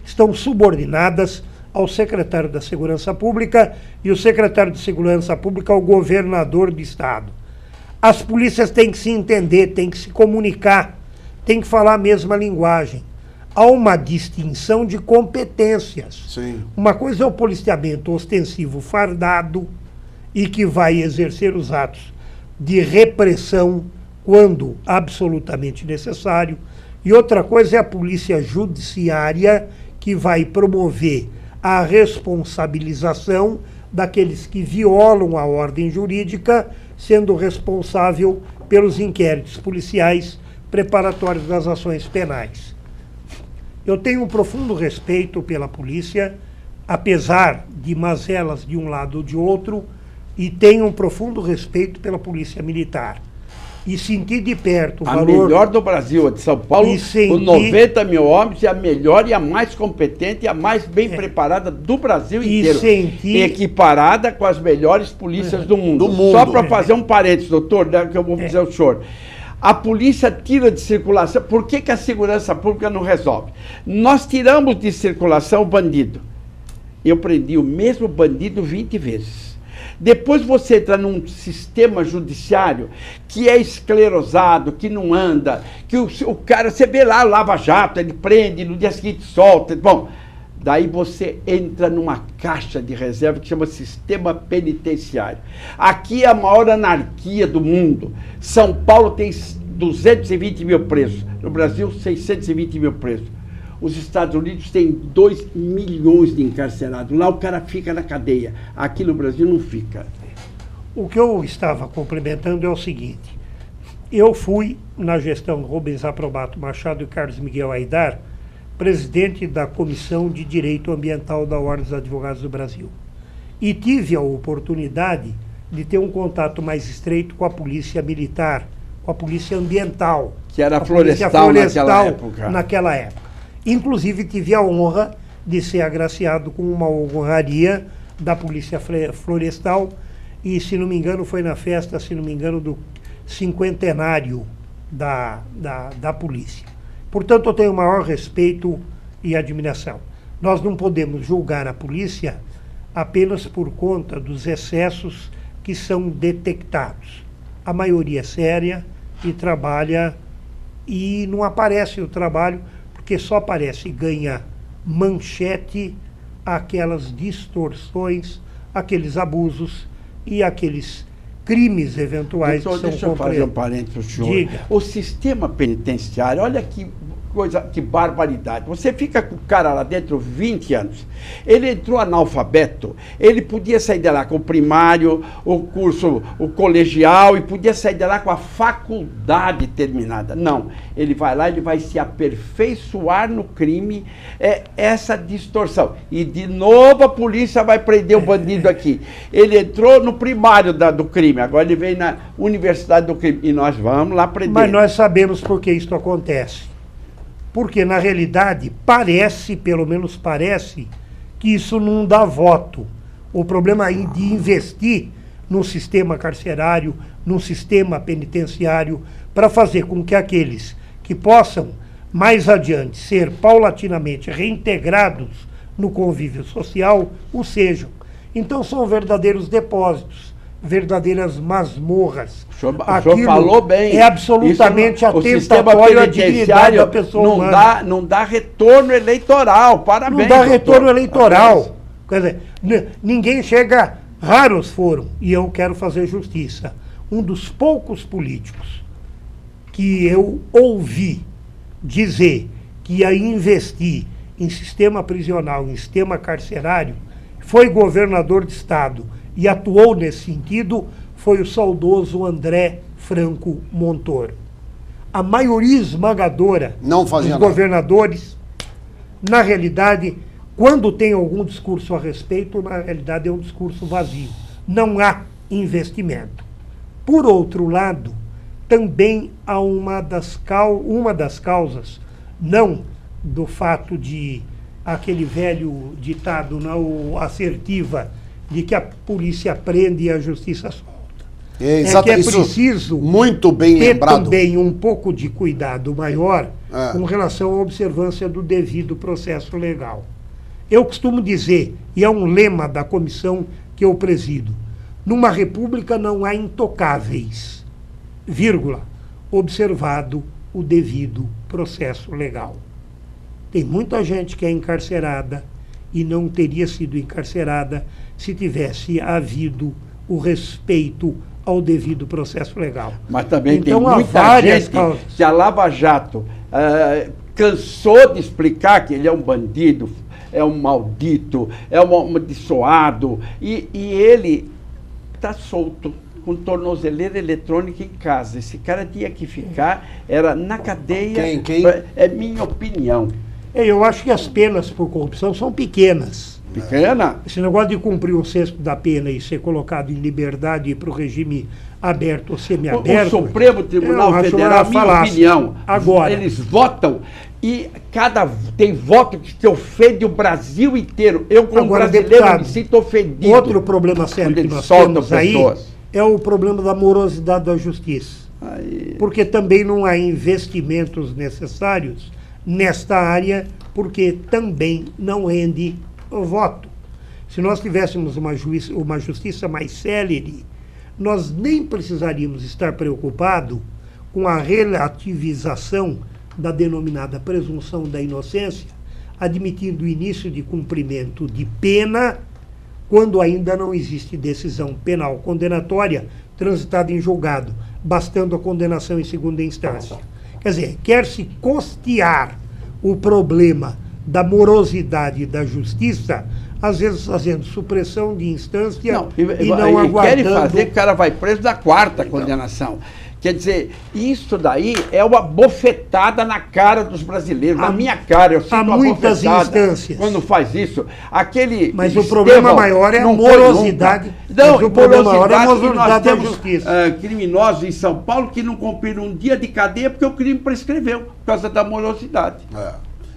estão subordinadas ao secretário da Segurança Pública e o secretário de Segurança Pública ao governador do estado. As polícias têm que se entender, têm que se comunicar, têm que falar a mesma linguagem. Há uma distinção de competências. Sim. Uma coisa é o policiamento ostensivo fardado e que vai exercer os atos de repressão quando absolutamente necessário, e outra coisa é a polícia judiciária, que vai promover a responsabilização daqueles que violam a ordem jurídica, sendo responsável pelos inquéritos policiais preparatórios das ações penais. Eu tenho um profundo respeito pela polícia, apesar de mazelas de um lado ou de outro, e tenho um profundo respeito pela Polícia Militar. E sentir de perto o valor... A melhor do Brasil, a de São Paulo, com 90 mil homens, e a melhor e a mais competente e a mais bem preparada do Brasil inteiro. Equiparada com as melhores polícias do mundo. Só para fazer um parênteses, doutor, que eu vou dizer ao senhor. A polícia tira de circulação. Por que a segurança pública não resolve? Nós tiramos de circulação o bandido. Eu prendi o mesmo bandido 20 vezes. Depois você entra num sistema judiciário que é esclerosado, que não anda, que o cara, você vê lá o Lava Jato, ele prende, no dia seguinte solta. Bom, Daí você entra numa caixa de reserva que chama sistema penitenciário. Aqui é a maior anarquia do mundo. São Paulo tem 220 mil presos. No Brasil, 620 mil presos. Os Estados Unidos têm 2 milhões de encarcerados. Lá o cara fica na cadeia. Aqui no Brasil não fica. O que eu estava complementando é o seguinte. Eu fui, na gestão Rubens Aprobato Machado e Carlos Miguel Aidar, presidente da Comissão de Direito Ambiental da Ordem dos Advogados do Brasil. E tive a oportunidade de ter um contato mais estreito com a polícia militar, com a polícia ambiental. Que era florestal naquela época. Inclusive tive a honra de ser agraciado com uma honraria da polícia florestal e, se não me engano, foi na festa, se não me engano, do cinquentenário da polícia. Portanto, eu tenho o maior respeito e admiração. Nós não podemos julgar a polícia apenas por conta dos excessos que são detectados. A maioria é séria e trabalha, e não aparece o trabalho, porque só aparece, ganha manchete, aquelas distorções, aqueles abusos e aqueles crimes eventuais. Doutor, deixa eu fazer um parênteses para o senhor. Diga. O sistema penitenciário, olha que coisa, que barbaridade. Você fica com o cara lá dentro 20 anos. Ele entrou analfabeto, ele podia sair de lá com o primário, o curso, o colegial, e podia sair de lá com a faculdade terminada. Não, ele vai lá, ele vai se aperfeiçoar no crime, é essa distorção. E de novo a polícia vai prender o bandido aqui. Ele entrou no primário do crime, agora ele vem na universidade do crime, e nós vamos lá prender. Mas nós sabemos por que isso acontece. Porque, na realidade, parece, pelo menos parece, que isso não dá voto. O problema aí de investir no sistema carcerário, no sistema penitenciário, para fazer com que aqueles que possam, mais adiante, ser paulatinamente reintegrados no convívio social, o sejam. Então, são verdadeiros depósitos, verdadeiras masmorras. O senhor falou bem. É absolutamente atentatório à dignidade da pessoa humana. Não dá retorno eleitoral. Parabéns. Não dá retorno eleitoral. Quer dizer, ninguém chega, raros foram, e eu quero fazer justiça. Um dos poucos políticos que eu ouvi dizer que ia investir em sistema prisional, em sistema carcerário, foi governador de estado e atuou nesse sentido, foi o saudoso André Franco Montoro. A maioria esmagadora dos governadores, na realidade, quando tem algum discurso a respeito, na realidade é um discurso vazio. Não há investimento. Por outro lado, também há uma das causas, não do fato de aquele velho ditado não assertiva, de que a polícia prende e a justiça solta. É que é preciso muito bem ter lembrado. Também um pouco de cuidado maior com relação à observância do devido processo legal. Eu costumo dizer, e é um lema da comissão que eu presido, numa república não há intocáveis, vírgula, observado o devido processo legal. Tem muita gente que é encarcerada e não teria sido encarcerada se tivesse havido o respeito ao devido processo legal. Mas também então, tem muita gente que a Lava Jato cansou de explicar que ele é um bandido, é um maldito, é um amaldiçoado, e ele está solto, com tornozeleira eletrônica em casa. Esse cara tinha que ficar, era na cadeia. Quem? É minha opinião. Eu acho que as penas por corrupção são pequenas. Pequena? Esse negócio de cumprir um sexto da pena e ser colocado em liberdade para o regime aberto ou semiaberto... O Supremo Tribunal Federal, minha opinião, agora, eles votam e tem voto que ofende o Brasil inteiro. Eu, como brasileiro, deputado, me sinto ofendido. Outro problema sério que nós temos aí é o problema da morosidade da justiça. Porque também não há investimentos necessários nesta área, porque também não rende o voto. Se nós tivéssemos uma justiça mais célere, nós nem precisaríamos estar preocupados com a relativização da denominada presunção da inocência, admitindo o início de cumprimento de pena quando ainda não existe decisão penal condenatória transitada em julgado, bastando a condenação em segunda instância. Quer dizer, quer-se custear o problema da morosidade da justiça, às vezes fazendo supressão de instância e não aguardando... Querem fazer que o cara vai preso da quarta condenação. Quer dizer, isso daí é uma bofetada na cara dos brasileiros, na minha cara. Eu sinto há uma muitas bofetada instâncias. quando faz isso. Aquele Mas o problema maior é a morosidade. Não, o problema maior é a morosidade morosidade da nós justiça. temos criminosos em São Paulo que não cumpriram um dia de cadeia porque o crime prescreveu, por causa da morosidade.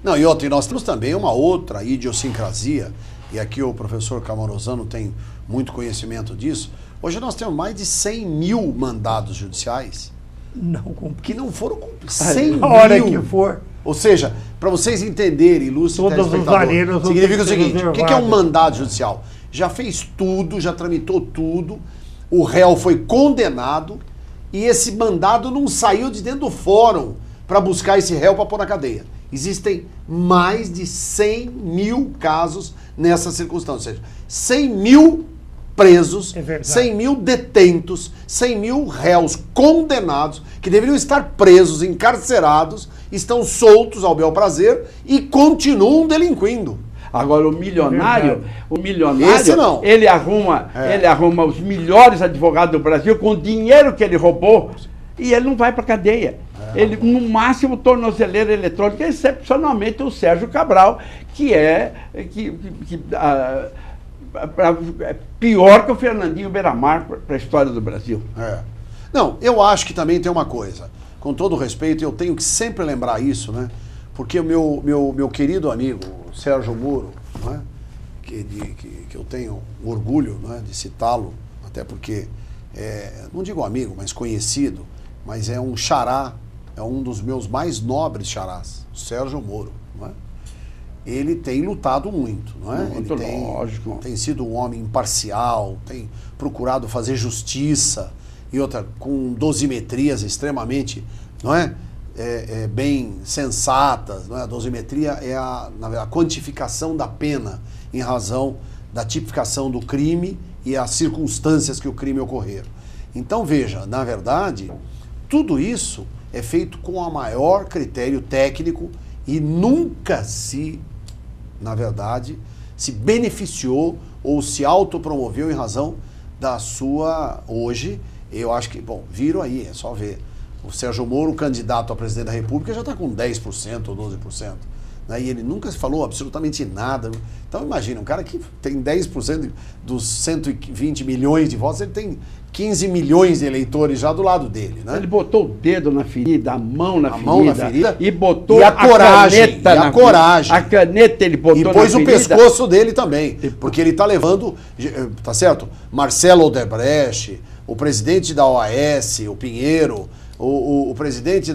Não, e outra, e nós temos também uma outra idiosincrasia, e aqui o professor Camarosano tem muito conhecimento disso. Hoje nós temos mais de 100 mil mandados judiciais que não foram cumpridos. 100 mil. A hora que for. Ou seja, para vocês entenderem, ilustre telespectador, significa o seguinte: o que é um mandado judicial? Já fez tudo, já tramitou tudo, o réu foi condenado e esse mandado não saiu de dentro do fórum para buscar esse réu para pôr na cadeia. Existem mais de 100 mil casos nessa circunstância. Ou seja, 100 mil presos, 100 mil detentos, 100 mil réus condenados, que deveriam estar presos, encarcerados, estão soltos ao bel prazer e continuam delinquindo. Agora o milionário, Esse não. ele arruma os melhores advogados do Brasil com o dinheiro que ele roubou e ele não vai para cadeia. Ele, no máximo, tornozeleira eletrônica, excepcionalmente o Sérgio Cabral, que é pior que o Fernandinho Beiramar para a história do Brasil. Não, eu acho que também tem uma coisa, com todo respeito, eu tenho que sempre lembrar isso, né? Porque o meu querido amigo Sérgio Moro, não é? que eu tenho orgulho, não é? De citá-lo, até porque, não digo amigo, mas conhecido, mas é um xará, é um dos meus mais nobres xarás, o Sérgio Moro, não é? Ele tem lutado muito, não é? Muito lógico. Tem sido um homem imparcial, tem procurado fazer justiça, e outra, com dosimetrias extremamente, não é? Bem sensatas, não é? A dosimetria é a quantificação da pena em razão da tipificação do crime e as circunstâncias que o crime ocorreram. Então, veja, na verdade, tudo isso é feito com o maior critério técnico e nunca na verdade, se beneficiou ou se autopromoveu em razão da sua, hoje, eu acho que, bom, viram aí, é só ver. O Sérgio Moro, candidato a presidente da República, já está com 10% ou 12%. Né? E ele nunca falou absolutamente nada. Então, imagina, um cara que tem 10% dos 120 milhões de votos, ele tem 15 milhões de eleitores já do lado dele. Né? Ele botou o dedo na ferida, a mão na ferida e botou e a coragem, caneta na coragem. A caneta ele botou na ferida. E pôs o pescoço dele também, porque ele está levando, tá certo? Marcelo Odebrecht, o presidente da OAS, o Pinheiro, o presidente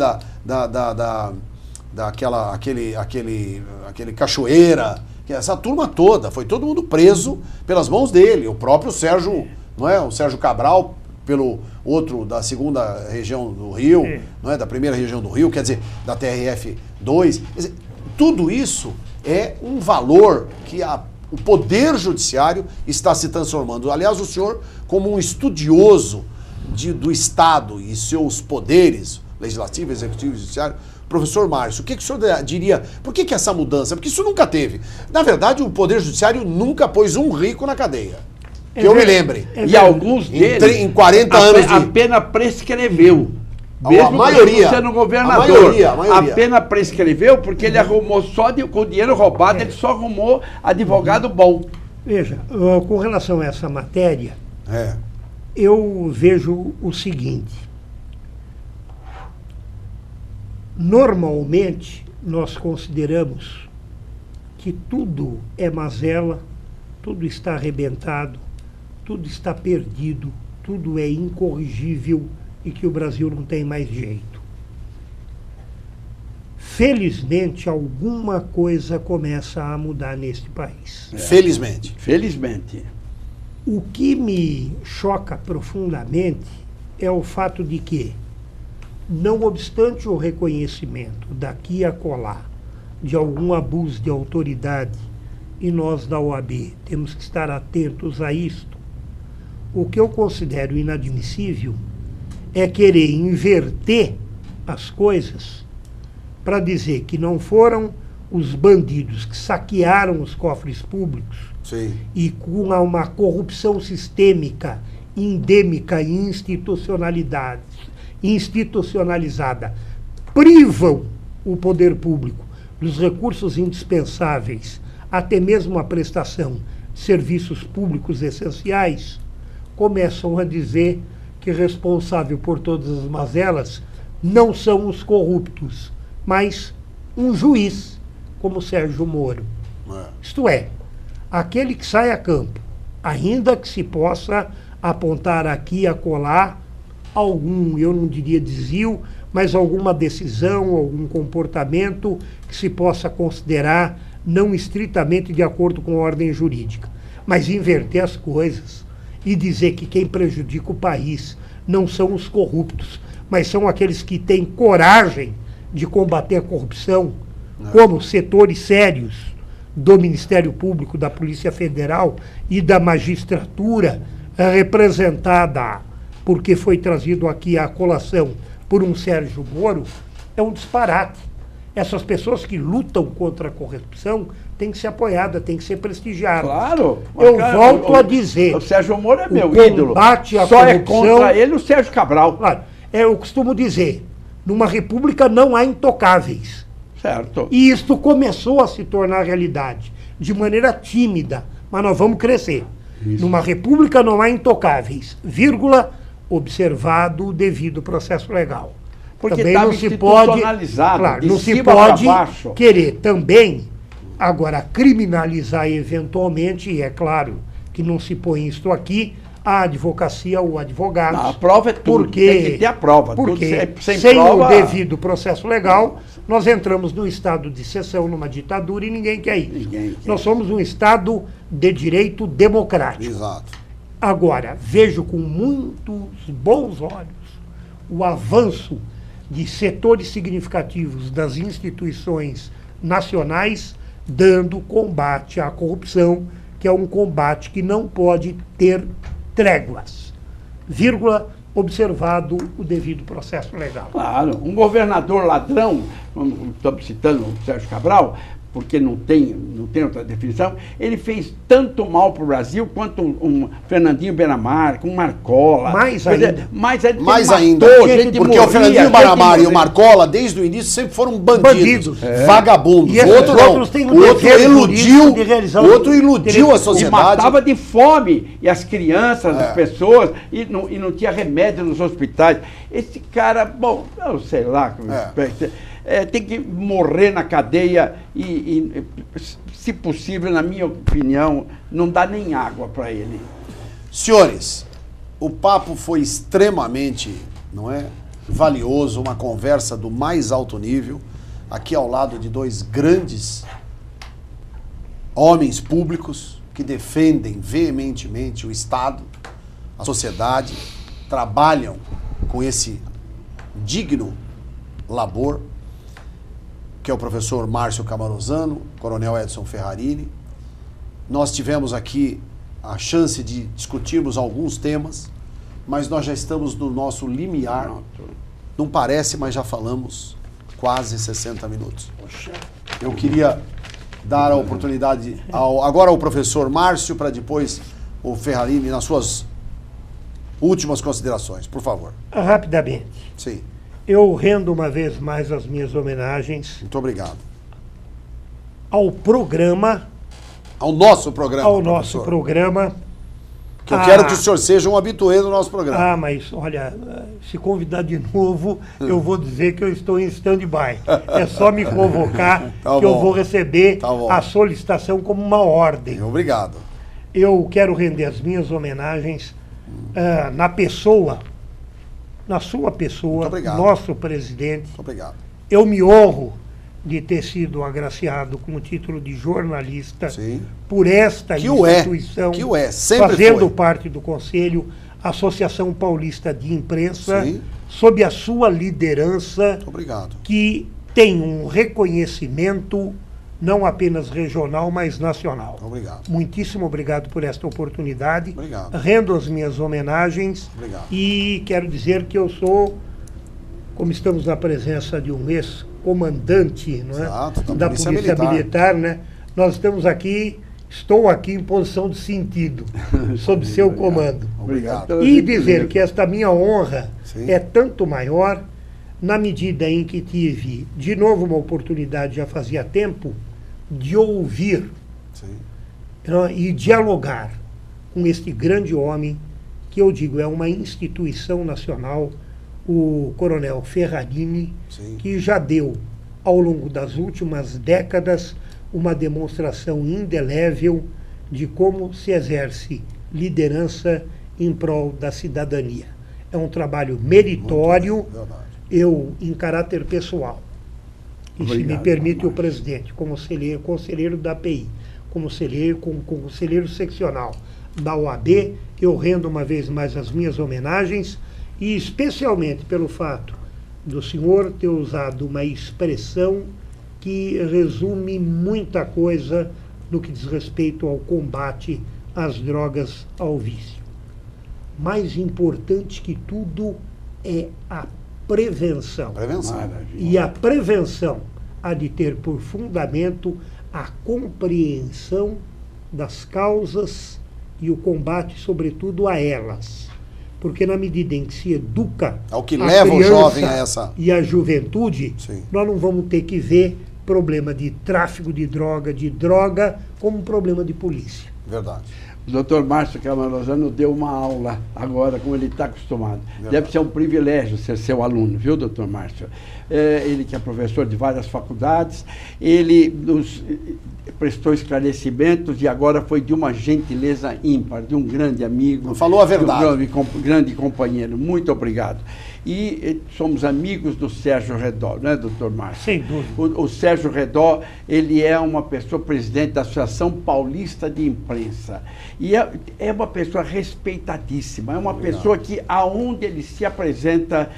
aquele Cachoeira, essa turma toda, foi todo mundo preso pelas mãos dele, o próprio Sérgio, não é? O Sérgio Cabral, pelo outro da segunda região do Rio, não é? Da primeira região do Rio, quer dizer, da TRF2. Quer dizer, tudo isso é um valor que o Poder Judiciário está se transformando. Aliás, o senhor, como um estudioso do Estado e seus poderes, legislativo, executivo e judiciário, professor Márcio, o que o senhor diria? Por que essa mudança? Porque isso nunca teve. Na verdade, o Poder Judiciário nunca pôs um rico na cadeia. Que eu me lembre. E alguns deles, em 40 anos a pena prescreveu. Mesmo a maioria, sendo governador. A maioria. A pena prescreveu porque ele arrumou com o dinheiro roubado, ele só arrumou advogado bom. Veja, com relação a essa matéria, eu vejo o seguinte. Normalmente, nós consideramos que tudo é mazela, tudo está arrebentado, tudo está perdido, tudo é incorrigível e que o Brasil não tem mais jeito. Felizmente, alguma coisa começa a mudar neste país. Felizmente. Felizmente. O que me choca profundamente é o fato de que, não obstante o reconhecimento daqui a acolá de algum abuso de autoridade, e nós da OAB temos que estar atentos a isto, o que eu considero inadmissível é querer inverter as coisas para dizer que não foram os bandidos que saquearam os cofres públicos. Sim. E com uma corrupção sistêmica, endêmica e institucionalizada, privam o poder público dos recursos indispensáveis, até mesmo a prestação de serviços públicos essenciais, começam a dizer que responsável por todas as mazelas não são os corruptos, mas um juiz como Sérgio Moro. Isto é, aquele que sai a campo, ainda que se possa apontar aqui e acolá algum, eu não diria desvio, mas alguma decisão, algum comportamento que se possa considerar não estritamente de acordo com a ordem jurídica. Mas inverter as coisas e dizer que quem prejudica o país não são os corruptos, mas são aqueles que têm coragem de combater a corrupção, como setores sérios do Ministério Público, da Polícia Federal e da magistratura, representada, porque foi trazido aqui à colação por um Sérgio Moro, é um disparate. Essas pessoas que lutam contra a corrupção têm que ser apoiadas, têm que ser prestigiadas. Claro. Eu volto a dizer... O Sérgio Moro é meu ídolo. Só é contra ele o Sérgio Cabral. Claro. Eu costumo dizer, numa república não há intocáveis. Certo. E isto começou a se tornar realidade, de maneira tímida, mas nós vamos crescer. Isso. Numa república não há intocáveis, vírgula, observado o devido processo legal. Porque também estava não se pode, claro, não se pode querer também, agora, criminalizar eventualmente, e é claro que não se põe isto aqui, a advocacia ou o advogado. Não, a prova é tudo, porque, tem que ter a prova. Porque tudo sem prova, o devido processo legal, nós entramos num estado de exceção, numa ditadura, e ninguém quer isso. Ninguém quer. Nós somos um estado de direito democrático. Exato. Agora, vejo com muitos bons olhos o avanço de setores significativos das instituições nacionais dando combate à corrupção, que é um combate que não pode ter tréguas, vírgula, observado o devido processo legal. Claro, um governador ladrão, estamos citando o Sérgio Cabral, porque não tem outra definição, ele fez tanto mal para o Brasil quanto um Fernandinho Beiramar, com Marcola. Mais ainda. Mais ainda. Porque o Fernandinho Beiramar e o Marcola, desde o início, sempre foram bandidos. Vagabundos. E o outro não. O outro iludiu a sociedade. E matava de fome. E as crianças, as pessoas, e não tinha remédio nos hospitais. Esse cara, bom, eu sei lá... tem que morrer na cadeia e, se possível, na minha opinião, não dá nem água para ele. Senhores, o papo foi extremamente, valioso, uma conversa do mais alto nível, aqui ao lado de dois grandes homens públicos que defendem veementemente o Estado, a sociedade, trabalham com esse digno labor, que é o professor Márcio Camarosano, coronel Edson Ferrarini. Nós tivemos aqui a chance de discutirmos alguns temas, mas nós já estamos no nosso limiar. Não parece, mas já falamos quase 60 minutos. Eu queria dar a oportunidade agora ao professor Márcio, para depois o Ferrarini, nas suas últimas considerações, por favor. Rapidamente. Sim. Eu rendo uma vez mais as minhas homenagens. Muito obrigado. Ao programa. Ao nosso programa. Ao nosso programa. Que eu quero que o senhor seja um habituê do nosso programa. Mas olha, se convidar de novo, eu vou dizer que eu estou em stand-by. É só me convocar que eu vou receber a solicitação como uma ordem. Obrigado. Eu quero render as minhas homenagens na pessoa. Na sua pessoa, nosso presidente. Muito obrigado. Eu me honro de ter sido agraciado com o título de jornalista por esta instituição, fazendo parte do Conselho, Associação Paulista de Imprensa, sob a sua liderança, que tem um reconhecimento não apenas regional, mas nacional. Obrigado. Muitíssimo obrigado por esta oportunidade. Obrigado. Rendo as minhas homenagens. Obrigado. E quero dizer que eu sou, como estamos na presença de um ex-comandante, não é? Exato, da Polícia Militar, né? Nós estamos aqui, estou aqui em posição de sentido, sob seu comando. Obrigado. E dizer que esta minha honra Sim. é tanto maior na medida em que tive, de novo, uma oportunidade, já fazia tempo, de ouvir e dialogar com este grande homem, que eu digo, é uma instituição nacional, o Coronel Ferrarini, que já deu, ao longo das últimas décadas, uma demonstração indelével de como se exerce liderança em prol da cidadania. É um trabalho meritório, eu, em caráter pessoal, e se me permite o presidente, como conselheiro da API, como conselheiro seccional da OAB, eu rendo uma vez mais as minhas homenagens, e especialmente pelo fato do senhor ter usado uma expressão que resume muita coisa no que diz respeito ao combate às drogas, ao vício. Mais importante que tudo é a prevenção. E a prevenção há de ter por fundamento a compreensão das causas e o combate, sobretudo, a elas. Porque na medida em que se educa é o que leva o jovem a essa... e a juventude, nós não vamos ter que ver problema de tráfico de droga como um problema de polícia. Verdade. O doutor Márcio Camarosano deu uma aula agora, como ele está acostumado. Verdade. Deve ser um privilégio ser seu aluno, viu, doutor Márcio? Ele que é professor de várias faculdades, ele nos prestou esclarecimentos e agora foi de uma gentileza ímpar, de um grande amigo. Falou a verdade. De um grande companheiro. Muito obrigado. E somos amigos do Sérgio Redó, não é, doutor Márcio? Sem dúvida. O Sérgio Redó, ele é uma pessoa, presidente da Associação Paulista de Imprensa. E é uma pessoa respeitadíssima, é uma pessoa que, aonde ele se apresenta,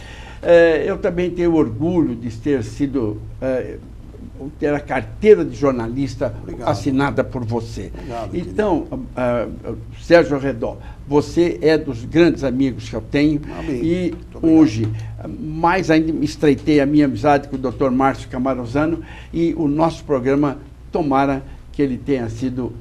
eu também tenho orgulho de ter sido... ter a carteira de jornalista assinada por você. Obrigado, então, Sérgio Redó, você é dos grandes amigos que eu tenho. E hoje, mais ainda, estreitei a minha amizade com o Dr. Márcio Camarosano e o nosso programa, tomara que ele tenha sido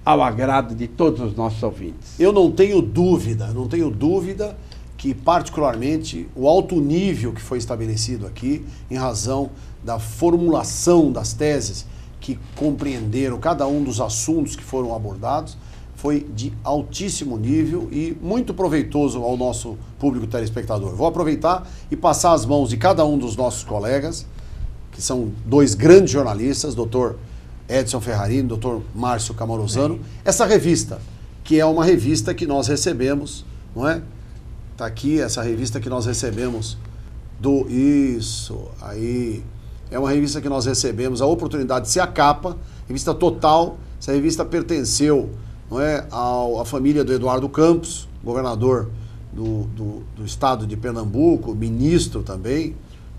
ao agrado de todos os nossos ouvintes. Eu não tenho dúvida que, particularmente, o alto nível que foi estabelecido aqui, em razão da formulação das teses que compreenderam cada um dos assuntos que foram abordados, foi de altíssimo nível e muito proveitoso ao nosso público telespectador. Vou aproveitar e passar as mãos de cada um dos nossos colegas, que são dois grandes jornalistas, doutor Edson Ferrarini, doutor Márcio Camarosano, essa revista, que é uma revista que nós recebemos, não é? Está aqui essa revista que nós recebemos é uma revista que nós recebemos a oportunidade de ser a capa, revista Total. Essa revista pertenceu, não é, à família do Eduardo Campos, governador do estado de Pernambuco, ministro também,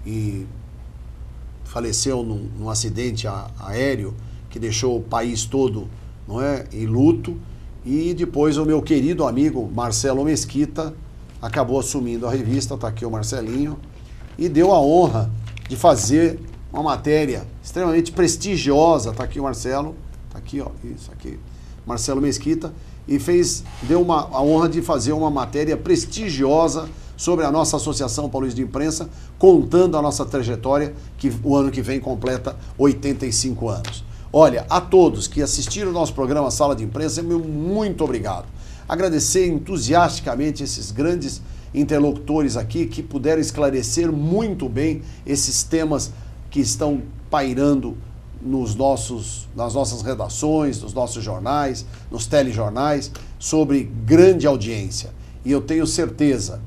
e faleceu num acidente aéreo que deixou o país todo, não é, em luto. E depois o meu querido amigo Marcelo Mesquita acabou assumindo a revista, está aqui o Marcelinho, e deu a honra de fazer uma matéria extremamente prestigiosa. Está aqui o Marcelo, está aqui, ó, isso aqui, Marcelo Mesquita, e deu a honra de fazer uma matéria prestigiosa sobre a nossa Associação Paulista de Imprensa, contando a nossa trajetória, que o ano que vem completa 85 anos. Olha, a todos que assistiram o nosso programa Sala de Imprensa, meu muito obrigado. Agradecer entusiasticamente esses grandes interlocutores aqui que puderam esclarecer muito bem esses temas que estão pairando nas nossas redações, nos nossos jornais, nos telejornais, sobre grande audiência. E eu tenho certeza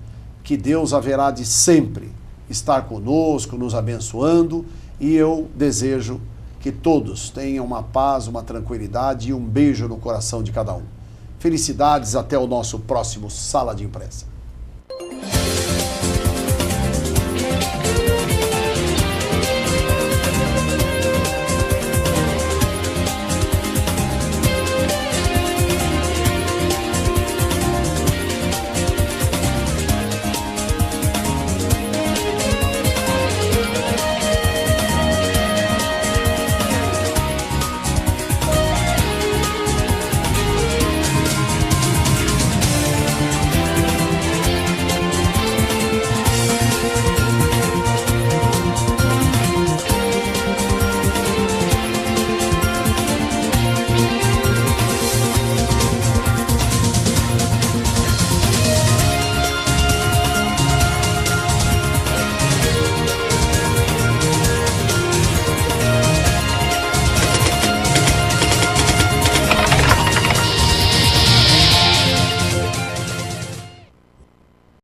que Deus haverá de sempre estar conosco, nos abençoando, e eu desejo que todos tenham uma paz, uma tranquilidade e um beijo no coração de cada um. Felicidades, até o nosso próximo Sala de Imprensa.